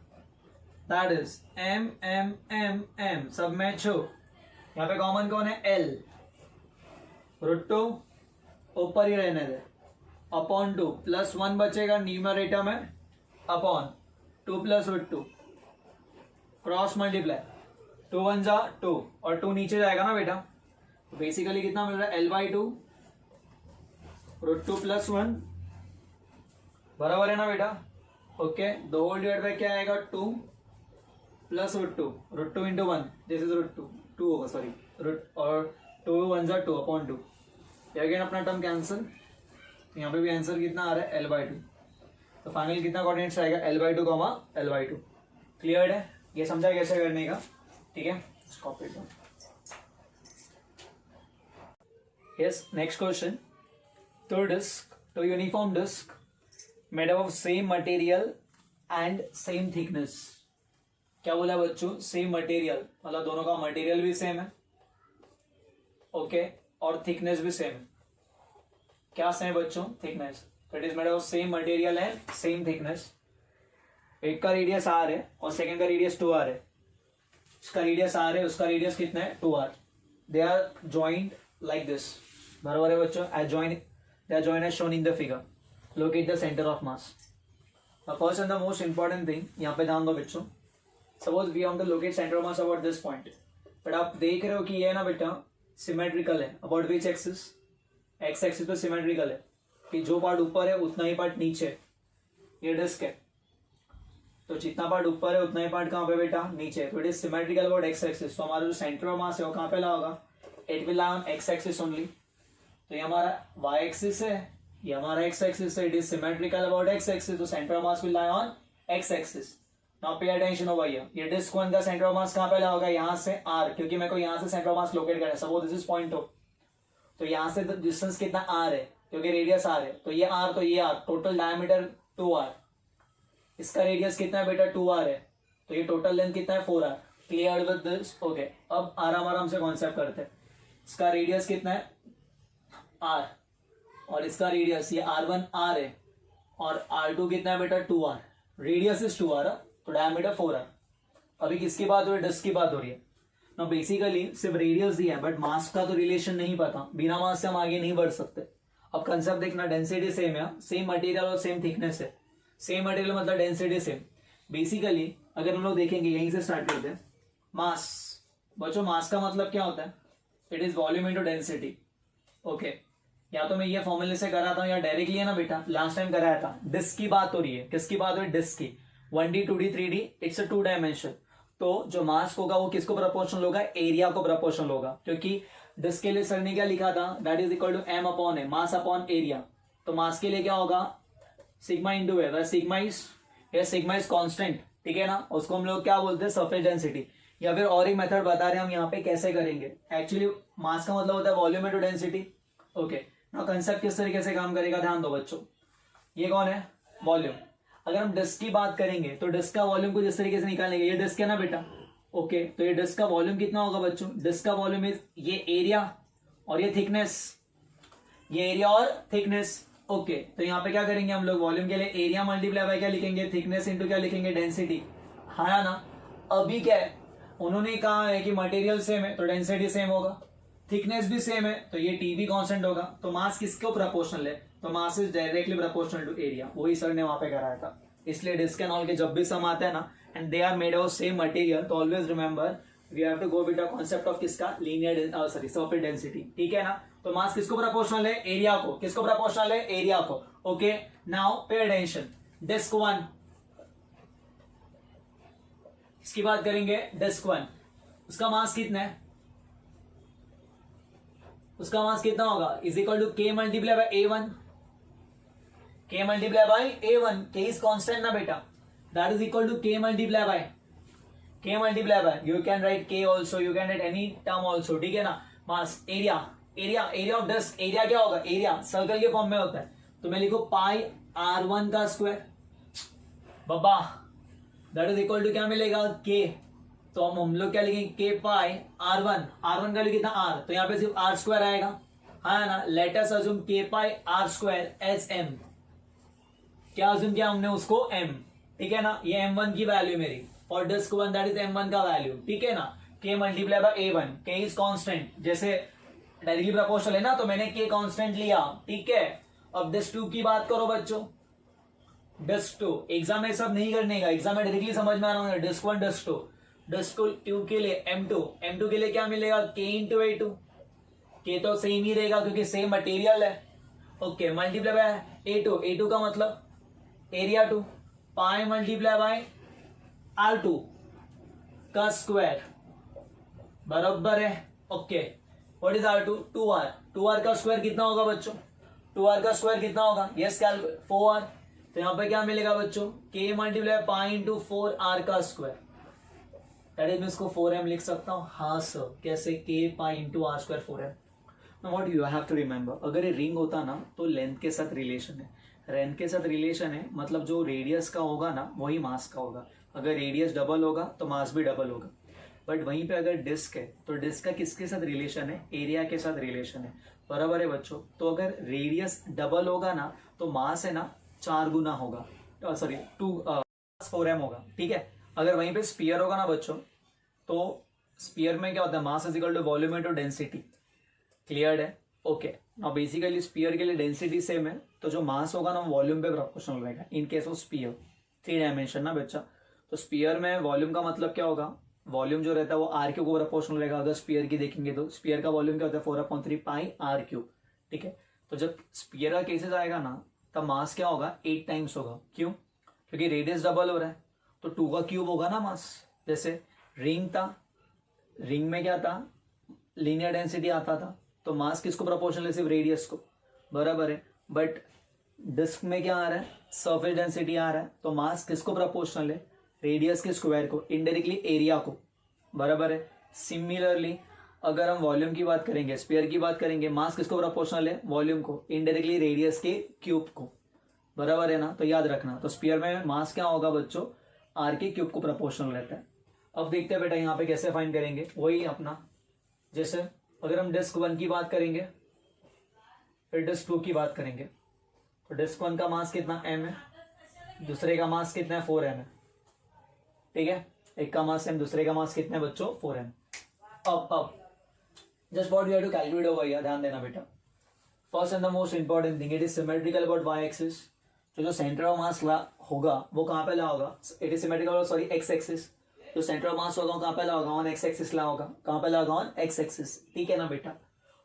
that is M M M M सब match हो। यहाँ पे common कौन है? L. Root two ऊपर ही रहने दे, अपॉन टू प्लस वन बचेगा न्यूमरेटर में, upon two plus root two, cross multiply, two one जा टू और टू नीचे जाएगा ना बेटा, तो बेसिकली कितना मिल रहा है? L by two root two plus one, बराबर है ना बेटा? ओके, दो होल डिवाइड बाय क्या आएगा? Two plus root two into one, this is root two, two होगा सॉरी, रूट और टू वन जा टू अपॉन टू, अगेन अपना टर्म कैंसिल, यहाँ पे भी आंसर कितना आ रहा है? L by two. तो फाइनल कितना कोऑर्डिनेट्स आएगा? L by two comma L by two. Clear है? ये समझा कैसे करने का? ठीक है, copy down. Yes, next question. Two disc, two uniform disc made up of same material and same thickness. क्या बोला बच्चों? सेम मटेरियल, मतलब दोनों का मटेरियल भी सेम है, ओके, और थिकनेस भी सेम है। क्या सेम है बच्चों? Thickness. It is made of same material and same thickness. एक का रेडियस आर है और सेकंड का रेडियस टू आर है। इसका रेडियस आर है, उसका रेडियस कितना है? Two R. They are joined like this, बराबर है बच्चों? Edge join, they are joined as shown in the figure. Locate the centre of mass. First and the most important thing, यहाँ पे ध्यान दो बच्चों। Suppose we want to locate centre of mass about this point, but आप देख रहे हो कि ये है ना बेटा सिमेट्रिकल है। About which axis? X axis पे सिमेट्रिकल है कि जो पार्ट ऊपर है उतना ही पार्ट नीचे। ये डिस्क है, तो जितना पार्ट ऊपर है उतना ही पार्ट कहाँ पे बेटा? नीचे। तो it is symmetrical about X axis. तो हमारा जो सेंटर ऑफ मास है वो कहाँ पे ला होगा? It will lie on X axis only. तो ये हमारा वाई एक्सिस है, ये हमारा एक्स एक्सिस है। It is symmetrical about X axis, तो centre of mass will lie on X axis. Now pay attention over here. ये डिस्क वन का सेंटर ऑफ मास कहाँ पे ला होगा? यहाँ से आर, क्योंकि मेरे को यहाँ से सेंटर ऑफ मास लोकेट करना है। Suppose this is point O, तो यहाँ से डिस्टेंस कितना? आर है, क्योंकि रेडियस आर है। तो ये आर, तो ये R, total diameter two R. इसका रेडियस कितना है बेटा? टू आर है, तो ये टोटल लेंथ कितना है? Four R. Clear with this? Okay, अब आराम आराम से कॉन्सेप्ट करते हैं। इसका रेडियस कितना है? आर, और इसका रेडियस ये आर वन आर है, और आर टू कितना है बेटा? Two R. Radius is two R, तो डायमीटर फोर आर। अभी किसकी बात हो रही है? डिस्क की बात हो रही है ना। बेसिकली सिर्फ रेडियस दिया है, बट मास का तो रिलेशन नहीं पता। बिना मास से हम आगे नहीं बढ़ सकते। अब कंसेप्ट देखना, डेंसिटी सेम है, सेम मटेरियल और सेम थिकनेस है। सेम मटेरियल मतलब डेंसिटी सेम। बेसिकली अगर हम लोग देखेंगे, यहीं से स्टार्ट करते हैं। मास, बच्चों मास का मतलब क्या होता है? It is volume into density. Okay, या तो मैं ये फॉर्मूले से कराता हूँ या डायरेक्टली है ना बेटा, लास्ट टाइम कराया था। डिस्क की बात हो रही है। किसकी बात हो रही है? डिस्क की। 1D 2D 3D, it's a to dimension. तो जो मास होगा वो किसको प्रोपोर्शनल होगा? एरिया को प्रोपोर्शनल होगा, क्योंकि डिस्क के लिए सर ने क्या लिखा था? That is equal to M upon A, mass upon area. तो मास के लिए क्या होगा? Sigma into A. Sigma is constant, ठीक है ना। उसको हम लोग क्या बोलते हैं? Surface density. या फिर और एक मेथड बता रहे हैं हम यहाँ पे कैसे करेंगे। एक्चुअली मास का मतलब होता है वॉल्यूम इनटू डेंसिटी। ओके, ना कंसेप्ट किस तरीके से काम करेगा ध्यान दो बच्चों। ये कौन है? वॉल्यूम। अगर हम डिस्क की बात करेंगे तो डिस्क का वॉल्यूम कुछ इस तरीके से निकालेंगे। ये डिस्क है ना बेटा, ओके, तो ये डिस्क का वॉल्यूम कितना होगा बच्चों? डिस्क का वॉल्यूम इज ये एरिया और ये थिकनेस, ये एरिया और थिकनेस। ओके, तो यहाँ पे क्या करेंगे हम लोग? वॉल्यूम के लिए एरिया मल्टीप्लाई बाय क्या लिखेंगे? थिकनेस इंटू क्या लिखेंगे? डेंसिटी। हाँ ना। अभी क्या है, उन्होंने कहा है कि मटेरियल सेम है तो डेंसिटी सेम होगा, थिकनेस भी सेम है तो ये टी भी कांस्टेंट होगा। तो मास किसको प्रोपोर्शनल है? तो mass is directly proportional to area. वही सर ने वहां पे कराया था। इसलिए डिस्क एंड ऑल के जब भी सम आता है ना, and they are made of same material, तो always remember we have to go with the concept of किसका? लीनियर सरफेस डेंसिटी, ठीक है ना। तो मास किसको प्रोपोर्शनल है? एरिया को। किसको प्रोपोर्शनल है? एरिया को। Okay, now pay attention. Disc one, इसकी बात करेंगे। डिस्क वन, उसका मास कितना है? उसका मास कितना होगा? Is equal to K multiply by A one. K multiply by A one, K is constant ना बेटा, that is equal to K multiply by, K multiply by, you can write K also, you can write any term also, ठीक है ना। Mass, area, area of disc, area क्या होगा? Area circle के form में होता है, तो मैं लिखू पाई आर वन का स्क्वायर बाबा, दैट इज इक्वल टू क्या मिलेगा? के। तो हम लोग क्या लिखेंगे? के पाई आर वन का कितना? आर, तो यहाँ पे सिर्फ आर स्क्वायर आएगा, हाँ ना। लेट अस अज्यूम के पाई आर स्क्वायर एज एम। क्या अज्यूम किया हमने उसको? एम, ठीक है ना। ये m1 की वैल्यू मेरी, for disc 1 that is m1 का वैल्यू, ठीक है ना, k multiply by a1, k is constant, जैसे डायरेक्टली प्रोपोर्शनल है ना तो मैंने k कांस्टेंट लिया, ठीक है। अब डिस्क 2 की बात करो बच्चों, डिस्क 2 एग्जाम में सब नहीं करने का, एग्जाम में डायरेक्टली समझ में आना है, डिस्क 1 डिस्क 2, डिस्क 2 के लिए m2 के लिए क्या मिलेगा, k इंटू a2, k तो सेम ही रहेगा क्योंकि सेम मटेरियल है, ओके, मल्टीप्लाई बाय a2 का मतलब area 2, pi multiply by r2 का स्क्वायर बराबर है, okay. What is r2, 2r का स्क्वायर कितना होगा बच्चों, 2r का स्क्वायर कितना होगा, यस कैलकुलेट 4r, तो यहाँ पे क्या मिलेगा बच्चों, k multiply pi into 4r का स्क्वायर, दैट इज मैं इसको 4m लिख सकता हूँ, हाँ सर, कैसे, k pi into r square 4m। What you have to remember, अगर ये रिंग होता ना तो लेंथ के साथ रिलेशन है, लेंथ के साथ रिलेशन है मतलब जो रेडियस का होगा ना वही मास का होगा, अगर रेडियस डबल होगा तो मास भी डबल होगा। बट वहीं पे अगर डिस्क है तो डिस्क का किसके साथ रिलेशन है, एरिया के साथ रिलेशन है, बराबर है बच्चों। तो अगर रेडियस डबल होगा ना तो मास है ना 4 गुना होगा, सॉरी 4m होगा, ठीक है। अगर वहीं पे स्पीयर होगा ना बच्चों तो स्पीयर में क्या होता है, mass is equal to volume into density, clear है, ओके। नाउ बेसिकली स्पीयर के लिए डेंसिटी सेम है तो जो मास होगा ना वॉल्यूम पे प्रोपोर्शनल रहेगा in case of sphere, 3 dimension ना बच्चा। तो स्पीयर में वॉल्यूम का मतलब क्या होगा, वॉल्यूम जो रहता है वो आर क्यूब को प्रोपोर्शनल रहेगा। अगर स्पीयर की देखेंगे तो स्पीयर का वॉल्यूम क्या होता है 4/3 पाई आर क्यूब, ठीक है। तो जब स्पीयर का केसेस आएगा ना तब मास क्या होगा 8 टाइम्स होगा, क्यों, क्योंकि रेडियस डबल हो रहा है तो 2 का क्यूब होगा ना मास। जैसे रिंग था, रिंग में क्या था, लीनियर डेंसिटी आता था तो मास किसको प्रोपोर्शनल है, सिर्फ रेडियस को, बराबर है। बट डिस्क में क्या आ रहा है, सरफेस डेंसिटी आ रहा है तो मास किसको प्रोपोर्शनल है, रेडियस के स्क्वायर को, इनडायरेक्टली एरिया को, बराबर है। सिमिलरली अगर हम वॉल्यूम की बात करेंगे, स्फीयर की बात करेंगे, मास किसको प्रोपोर्शनल है, वॉल्यूम को, इनडायरेक्टली रेडियस के क्यूब को, बराबर है ना। तो याद रखना, तो स्फीयर में मास क्या होगा बच्चों, आर के क्यूब को प्रोपोर्शनल रहता है। अब देखते हैं बेटा यहाँ पे कैसे फाइंड करेंगे, वही अपना, जैसे अगर हम डिस्क 1 की बात करेंगे फिर डिस्क 2 की बात करेंगे, तो डिस्क 1 का मास कितना m है, दूसरे का मास कितना है 4m है, ठीक है। एक का मास m, दूसरे का मास कितना है बच्चों 4m। अब just what we have to calculate over here, ध्यान देना बेटा। First and the most important thing, it is symmetrical about y axis. जो सेंटर ऑफ मास होगा वो कहाँ पे ला होगा, it is symmetrical sorry x axis. जो सेंटर ऑफ मास होगा कहाँ पे ला होगा, ऑन x एक्सिस ला होगा, कहाँ पे ला होगा ऑन x एक्सिस, ठीक है ना बेटा।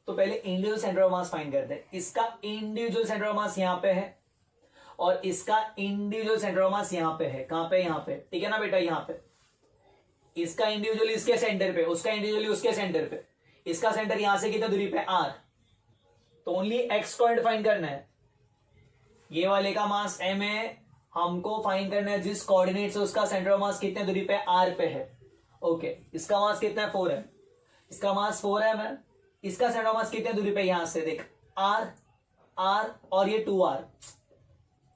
तो पहले individual centre of mass find करते हैं। इसका इंडिविजुअल सेंटर ऑफ मास यहाँ पे है और इसका इंडिविजुअल सेंटर ऑफ मास यहाँ पे है, कहाँ पे, यहाँ पे, ठीक है ना बेटा। यहाँ पे इसका इंडिविजुअली इसके सेंटर पे, उसका इंडिविजुअली उसके सेंटर पे, इसका सेंटर यहां से कितने दूरी पे r, तो ओनली x को डिफाइन करना है। ये वाले का मास m है, हमको फाइंड करना है जिस कोऑर्डिनेट से उसका सेंटर ऑफ मास कितने दूरी पे r पे है, ओके। इसका मास कितना है 4m, इसका मास 4m है, इसका सेंटर ऑफ मास कितने दूरी पे, यहां से देख r और ये 2r,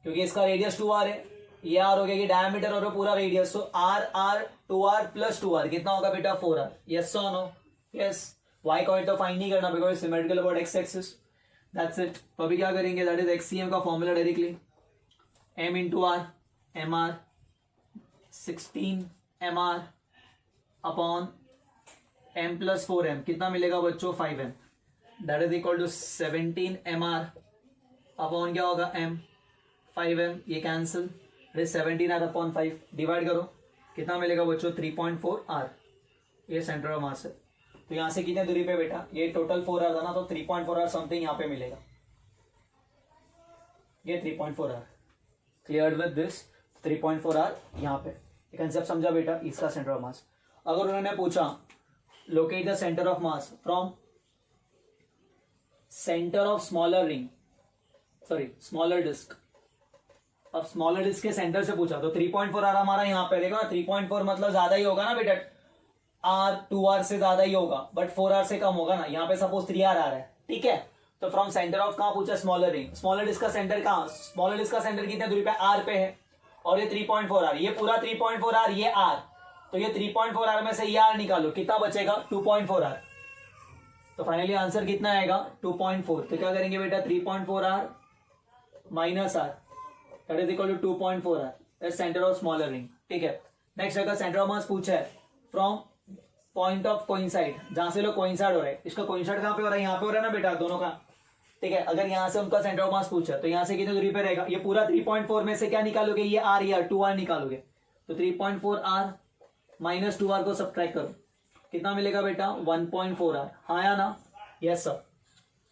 क्योंकि इसका रेडियस 2r है, ये r हो गया कि डायमीटर और पूरा रेडियस, तो r 2r प्लस 2r कितना होगा बेटा 4r, यस और नो, यस। y को तो फाइंड नहीं करना because symmetrical about x axis, that's it. तो अभी क्या करेंगे, दैट इज xcm का formula directly m into r, mr 16 mr upon m plus 4m कितना मिलेगा बच्चों 5m, that is equal to 17 mr upon क्या होगा m 5m, ये कैंसिल, 17 r अपॉन 5 डिवाइड करो, कितना मिलेगा बच्चों 3.4 r, ये सेंटर ऑफ मास है। तो यहां से कितने दूरी पे बेटा, ये टोटल 4 r था ना, तो 3.4 r समथिंग यहाँ पे मिलेगा, ये 3.4 r, clear with this 3.4 r यहाँ पे, ये कंसेप्ट समझा बेटा, इसका सेंटर ऑफ मास। अगर उन्होंने पूछा locate the centre of mass from centre of smaller ring, sorry smaller disc, अब स्मॉलर डिस्क के सेंटर से पूछा तो 3.4 r हमारा यहाँ पे, देखो ना 3.4 मतलब ज्यादा ही होगा ना बेटा, r 2r से ज्यादा ही होगा, बट 4r से कम होगा ना, यहाँ पे सपोज 3r आ रहा है, ठीक है। तो फ्रॉम सेंटर ऑफ कहाँ पूछा, स्मॉलर रिंग, स्मॉलर डिस्क का सेंटर कहाँ, स्मॉलर डिस्क का सेंटर कितने दूरी पे r पे है, और ये 3.4 r, ये पूरा 3.4 r, ये r, तो ये 3.4 r में से ये r निकालो, कितना बचेगा 2.4 r, तो फाइनली आंसर कितना आएगा 2.4। तो क्या करेंगे बेटा 3.4 r minus r that is equal to 2.4 r, centre of smaller ring, ठीक है। नेक्स्ट अगर सेंटर ऑफ मास पूछा है फ्रॉम पॉइंट ऑफ कोइंसाइड, जहां से लोग कोइंसाइड हो रहे हैं, इसका कोइंसाइड कहां पे हो रहा है, यहाँ पे हो रहा है ना बेटा दोनों का, ठीक है। अगर यहाँ से उनका सेंटर ऑफ मास पूछा तो यहाँ से कितने दूरी पे रहेगा, ये पूरा 3.4 में से क्या निकालोगे, ये आर या 2r निकालोगे, तो 3.4r माइनस 2r को सब्ट्रैक्ट करो, कितना मिलेगा बेटा 1.4r, हाँ या ना, यस सर।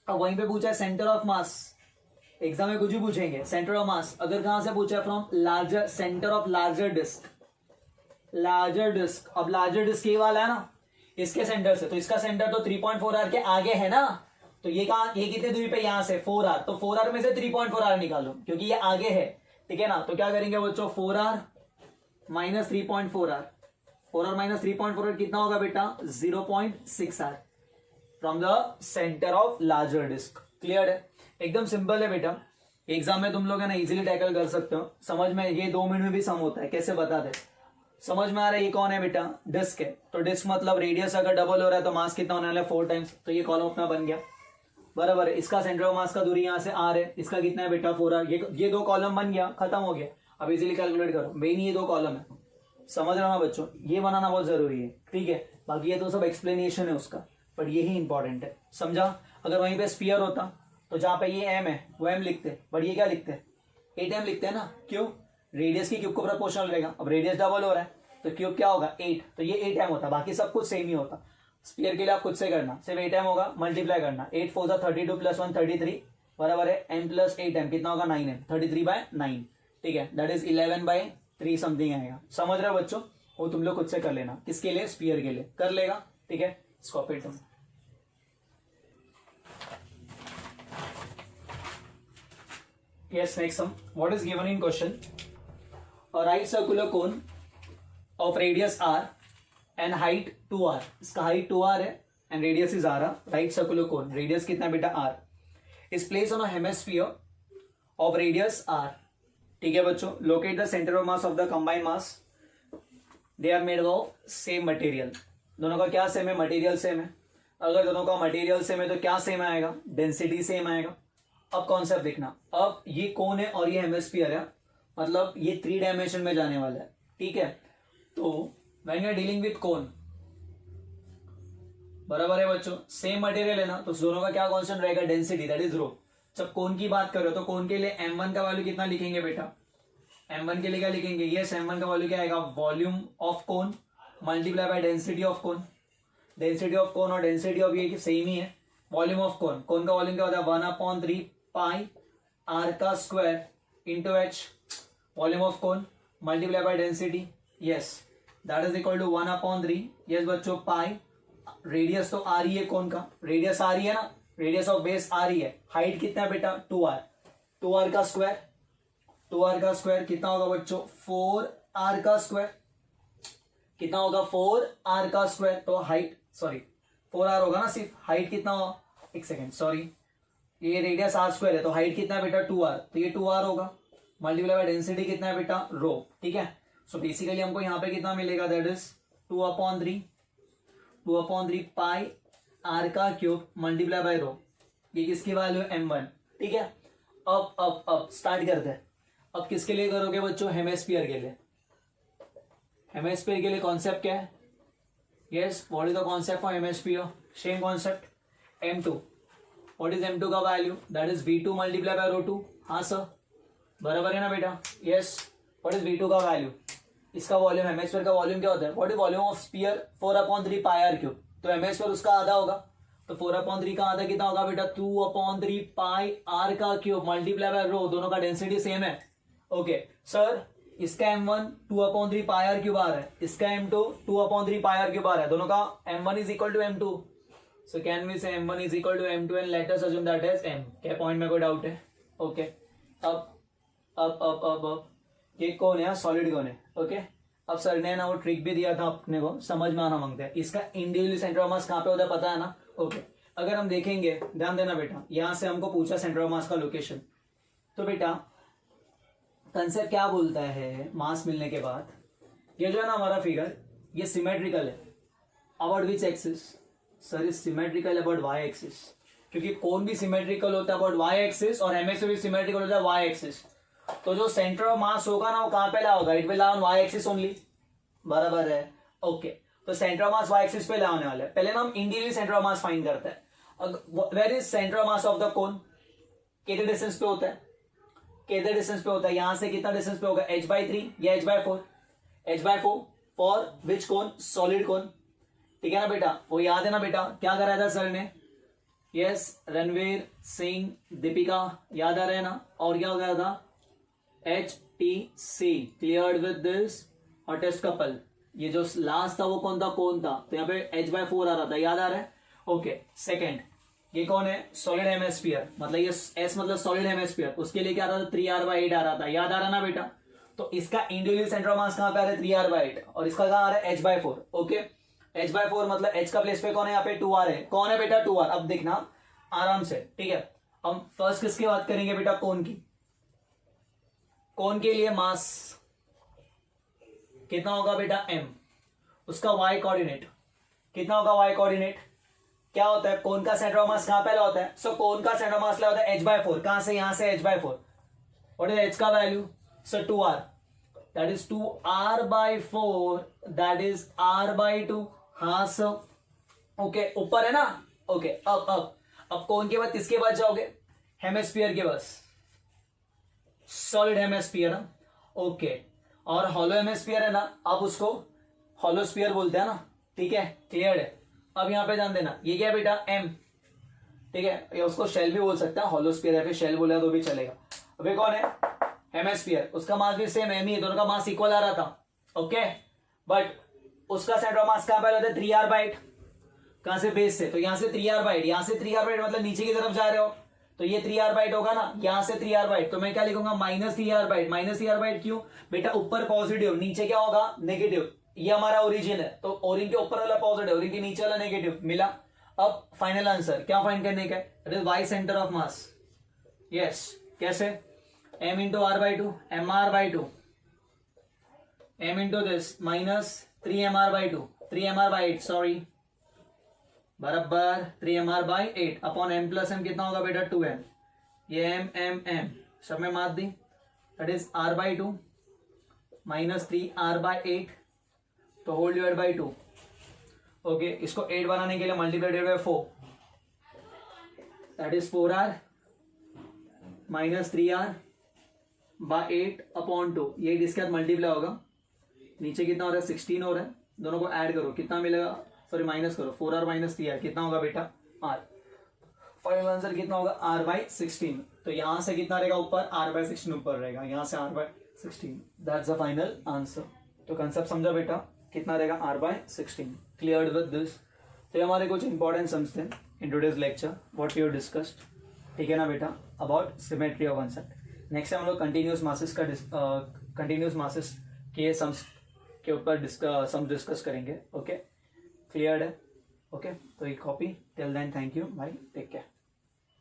अब वहीं पे पूछा है सेंटर ऑफ मास, एग्जाम में कुछ भी पूछेंगे, सेंटर ऑफ मास अगर कहां से पूछा है from larger centre of larger disc, larger disc, अब लार्जर डिस्क ये वाला है ना, इसके सेंटर से, तो इसका सेंटर तो 3.4r के आगे है ना, तो ये कहा, ये कितने दूरी पे, यहां से 4r, तो 4r में से 3.4r निकालो क्योंकि ये आगे है, ठीक है ना। तो क्या करेंगे बच्चों, 4r minus 3.4r, 4r minus 3.4r कितना होगा बेटा 0.6r from the centre of larger disc. Clear है, एकदम सिंपल है बेटा, एग्जाम में तुम लोग है ना इजीली टैकल कर सकते हो, समझ में, ये 2 मिनट में भी सम होता है, कैसे बता दे, समझ में आ रहा है। ये कौन है बेटा, डिस्क है, तो डिस्क मतलब रेडियस अगर डबल हो रहा है तो मास कितना होने वाला है 4 टाइम्स, तो ये कॉलम अपना बन गया, बराबर है। इसका सेंटर ऑफ मास का दूरी यहाँ से आर है, इसका कितना है बेटा 4r, ये 2 कॉलम बन गया, खत्म हो गया। अब इजीली कैलकुलेट करो, मेन ये 2 कॉलम है, समझ रहा ना बच्चों, ये बनाना बहुत जरूरी है, ठीक है। बाकी ये तो सब एक्सप्लेनेशन है उसका, बट यही इंपॉर्टेंट है, समझा। अगर वहीं पे स्फीयर होता तो जहां पे ये m है वो m लिखते, बट ये क्या लिखते हैं 8m लिखते हैं ना, क्यों, रेडियस की क्यूब को प्रोपोर्शनल रहेगा, अब रेडियस डबल हो रहा है तो क्यूब क्या होगा 8, तो ये 8m होता, बाकी सब कुछ सेम ही होता। स्फीयर के लिए आप खुद से करना, सिर्फ 8m होगा, मल्टीप्लाई करना, 8 4 32 प्लस 1 33 बराबर है m प्लस 8m कितना होगा 9m, 33/9, ठीक है, दैट इज 11/3 समथिंग आएगा। समझ रहे हो बच्चों, वो तुम लोग खुद से कर लेना, किसके लिए, स्फीयर के लिए कर लेगा, ठीक है। Scope it. Yes, next sum. What is given in question? A right circular cone of radius r and height 2r. इसका height 2r है and radius is r. Right circular cone. Radius कितना बेटा r. Is placed on a hemisphere of radius r. ठीक है बच्चों. Locate the center of mass of the combined mass. They are made of same material. दोनों का क्या same है, material same है। अगर दोनों का मटेरियल सेम है तो क्या सेम आएगा, डेंसिटी सेम आएगा। अब कॉन्सेप्ट देखना, अब ये कौन है और ये हेमिस्फीयर है, मतलब ये 3 डायमेंशन में जाने वाला है, ठीक है। तो when you are dealing with cone, बराबर है बच्चों, सेम मटेरियल है ना, तो दोनों का क्या कांस्टेंट रहेगा, डेंसिटी, दैट इज रो। जब कोन की बात करो तो कोन के लिए m1 का वैल्यू कितना लिखेंगे बेटा, m1 के लिए क्या लिखेंगे, यस m1 का वैल्यू क्या आएगा, volume of cone multiply by density of cone. Density of cone और डेंसिटी ऑफ ये सेम ही है। वॉल्यूम ऑफ कोन, कोन का वॉल्यूम क्या होता है 1/3 पाई आर का square into H, volume of cone multiply by density, yes that is equal to 1/3, yes बच्चों, pi, radius तो आर ही है कोन का, रेडियस आर ही है ना, रेडियस ऑफ बेस आर ही है, हाइट कितना है बेटा 2r, 2r का स्क्वायर, 2r का स्क्वायर कितना होगा बच्चों 4r का स्क्वायर, कितना होगा 4r का स्क्वायर, तो हाइट सॉरी 4r होगा ना सिर्फ, हाइट कितना होगा, एक सेकेंड सॉरी, ये रेडियस r स्क्वायर है तो हाइट कितना है बेटा 2r, तो ये 2r होगा, मल्टीप्लाई बाय डेंसिटी कितना है बेटा रो, ठीक है। सो बेसिकली हमको यहाँ पे कितना मिलेगा, दैट इज 2/3 पाई r का क्यूब मल्टीप्लाई बाय रो, ये किसकी वैल्यू है m1, ठीक है। अब स्टार्ट करते हैं। अब किसके लिए करोगे बच्चों, हेमिस्फीयर के लिए। हेमिस्फीयर के लिए कॉन्सेप्ट क्या है, yes what is the concept for hemisphere, same concept m2, what is m2 का value, that is v2 multiply by rho 2, हाँ सर बराबर है ना बेटा, यस व्हाट इज v2 का वैल्यू, इसका वॉल्यूम, हेमिस्फीयर का वॉल्यूम क्या होता है, what is volume of sphere 4/3 pi R cube, तो हेमिस्फीयर उसका आधा होगा, तो 4/3 का आधा कितना होगा बेटा 2/3 पाई आर का क्यूब मल्टीप्लाई बाय रो, दोनों का डेंसिटी सेम है, ओके सर। इसका m1 2/3 पाई आर क्यूब आ रहा है, इसका m2 2/3 पाई आर क्यूब आ रहा है, दोनों का m1 is equal to m2, so can we say m1 is equal to m2 and let us assume that is m, क्या पॉइंट में कोई डाउट है, ओके। अब ये कौन है, सॉलिड कौन है, ओके। अब सर ने ना वो ट्रिक भी दिया था अपने को, समझ में आना मांगते हैं, इसका इंडिविजुअल सेंटर ऑफ मास कहाँ पे होता है पता है ना, ओके। अगर हम देखेंगे, ध्यान देना बेटा, यहां से हमको पूछा सेंटर ऑफ मास का लोकेशन, तो बेटा कंसेप्ट क्या बोलता है, मास मिलने के बाद ये जो है ना हमारा फिगर, ये सिमेट्रिकल है about which axis, sir is symmetrical about Y axis, क्योंकि कोन भी सिमेट्रिकल होता है अबाउट वाई एक्सिस और एमएक्स भी सिमेट्रिकल होता है वाई एक्सिस, तो जो सेंटर ऑफ मास होगा ना वो कहां पे ला होगा, it will lie on Y axis only, बराबर है। ओके, तो centre of mass Y axis पे लाने वाले हैं। पहले ना हम individually centre of mass find करते हैं। Where is centre of mass of the cone, कितने डिस्टेंस पे होता है, कितने डिस्टेंस पे होता है, यहां से कितना डिस्टेंस पे होगा, h/3 या h/4, h/4 for which cone, solid कोन, ठीक है ना बेटा। वो याद है ना बेटा, क्या कराया था सर ने, यस, रणवीर सिंह, दीपिका, याद आ रहा है ना। और क्या हो गया था, HTC cleared with this hottest couple. ये जो लास्ट था वो कौन था, कौन था, तो यहाँ पे h/4 आ रहा था, याद आ रहा है। ओके, सेकंड, ये कौन है, सॉलिड हेमिस्फीयर, मतलब ये S मतलब सॉलिड हेमिस्फीयर, उसके लिए क्या आ रहा था, 3r/8 आ रहा था, याद आ रहा ना बेटा। तो इसका इंडिविजुअल सेंटर ऑफ मास कहां पे आ रहा है, 3r/8, और इसका कहां आ रहा है, h/4। ओके, h/4 मतलब h का प्लेस पे कौन है, यहाँ पे 2r है, कौन है बेटा, 2r। अब देखना आराम से, ठीक है। हम फर्स्ट किसकी बात करेंगे बेटा, कोन की। कोन के लिए मास कितना होगा बेटा, m, उसका y कोऑर्डिनेट कितना होगा, y कोऑर्डिनेट क्या होता है, कोन का सेंटर ऑफ मास कहां पहले होता है, सो कोन का सेंटर ऑफ मास होता है h/4, कहां से, यहां से h/4। व्हाट इज h का value, so 2r, that is 2r/4, that is r/2, हाँ सर। ओके, ऊपर है ना। ओके, अब कोन के बाद किसके बाद जाओगे, हेमिस्फीयर के पास, सॉलिड हेमिस्फीयर। ओके, और हॉलो हेमिस्फीयर है ना, आप उसको हॉलोस्फीयर बोलते हैं ना, ठीक है, क्लियर है। अब यहां पे ध्यान देना, ये क्या है बेटा, m, ठीक है, या उसको शेल भी बोल सकते हैं, हॉलोस्फीयर या फिर शेल बोला तो भी चलेगा। अब ये कौन है, हेमिस्फीयर, उसका मास भी सेम m ही है, दोनों का मास इक्वल आ रहा था। ओके, बट उसका सेंटर ऑफ मास कहां पे होता है, 3r/8, कहां से, बेस से, तो यहां से 3r/8, यहां से 3r/8 मतलब नीचे की तरफ जा रहे हो, तो ये 3r/8 होगा ना, यहां से 3r/8, तो मैं क्या लिखूंगा, -3r/8, -3r/8 क्यों बेटा, ऊपर पॉजिटिव, नीचे क्या होगा, नेगेटिव, ये हमारा ओरिजिन है, तो ओरिजिन के ऊपर वाला पॉजिटिव, ओरिजिन के नीचे वाला नेगेटिव, मिला। अब फाइनल आंसर क्या फाइंड करने का, it is Y centre of mass, yes, कैसे, m into r/2, mr/2, m into this -3mr/2, 3mr/8 sorry, बराबर 3mr/8 upon m plus m कितना होगा बेटा, 2m, ये m सब में मार दी, दैट इज r/2 -3r/8, तो होल डिवाइड बाई 2। ओके, इसको 8 बनाने के लिए multiply by 4, that is 4r -3r/8 upon 2, ये इसके साथ मल्टीप्लाई होगा, नीचे कितना हो रहा है, 16 हो रहा है, दोनों को ऐड करो, कितना मिलेगा, सॉरी माइनस करो, 4r - 3r कितना होगा बेटा, r। फाइनल आंसर कितना होगा, r/16। तो यहां से कितना रहेगा ऊपर, r/16 ऊपर रहेगा, यहां से r/16, that's the final answer. तो कंसेप्ट समझा बेटा, कितना रहेगा, r/16, क्लियर्ड विद दिस। तो हमारे कुछ इंपॉर्टेंट सम्स थे in today's lecture, what we have discussed, ठीक है ना बेटा, about symmetry of concept. Next time हम लोग कंटिन्यूस मासेस के सम्स के ऊपर सम्स डिस्कस करेंगे। ओके, क्लियर्ड है, ओके, तो एक copy, till then thank you, bye, take care.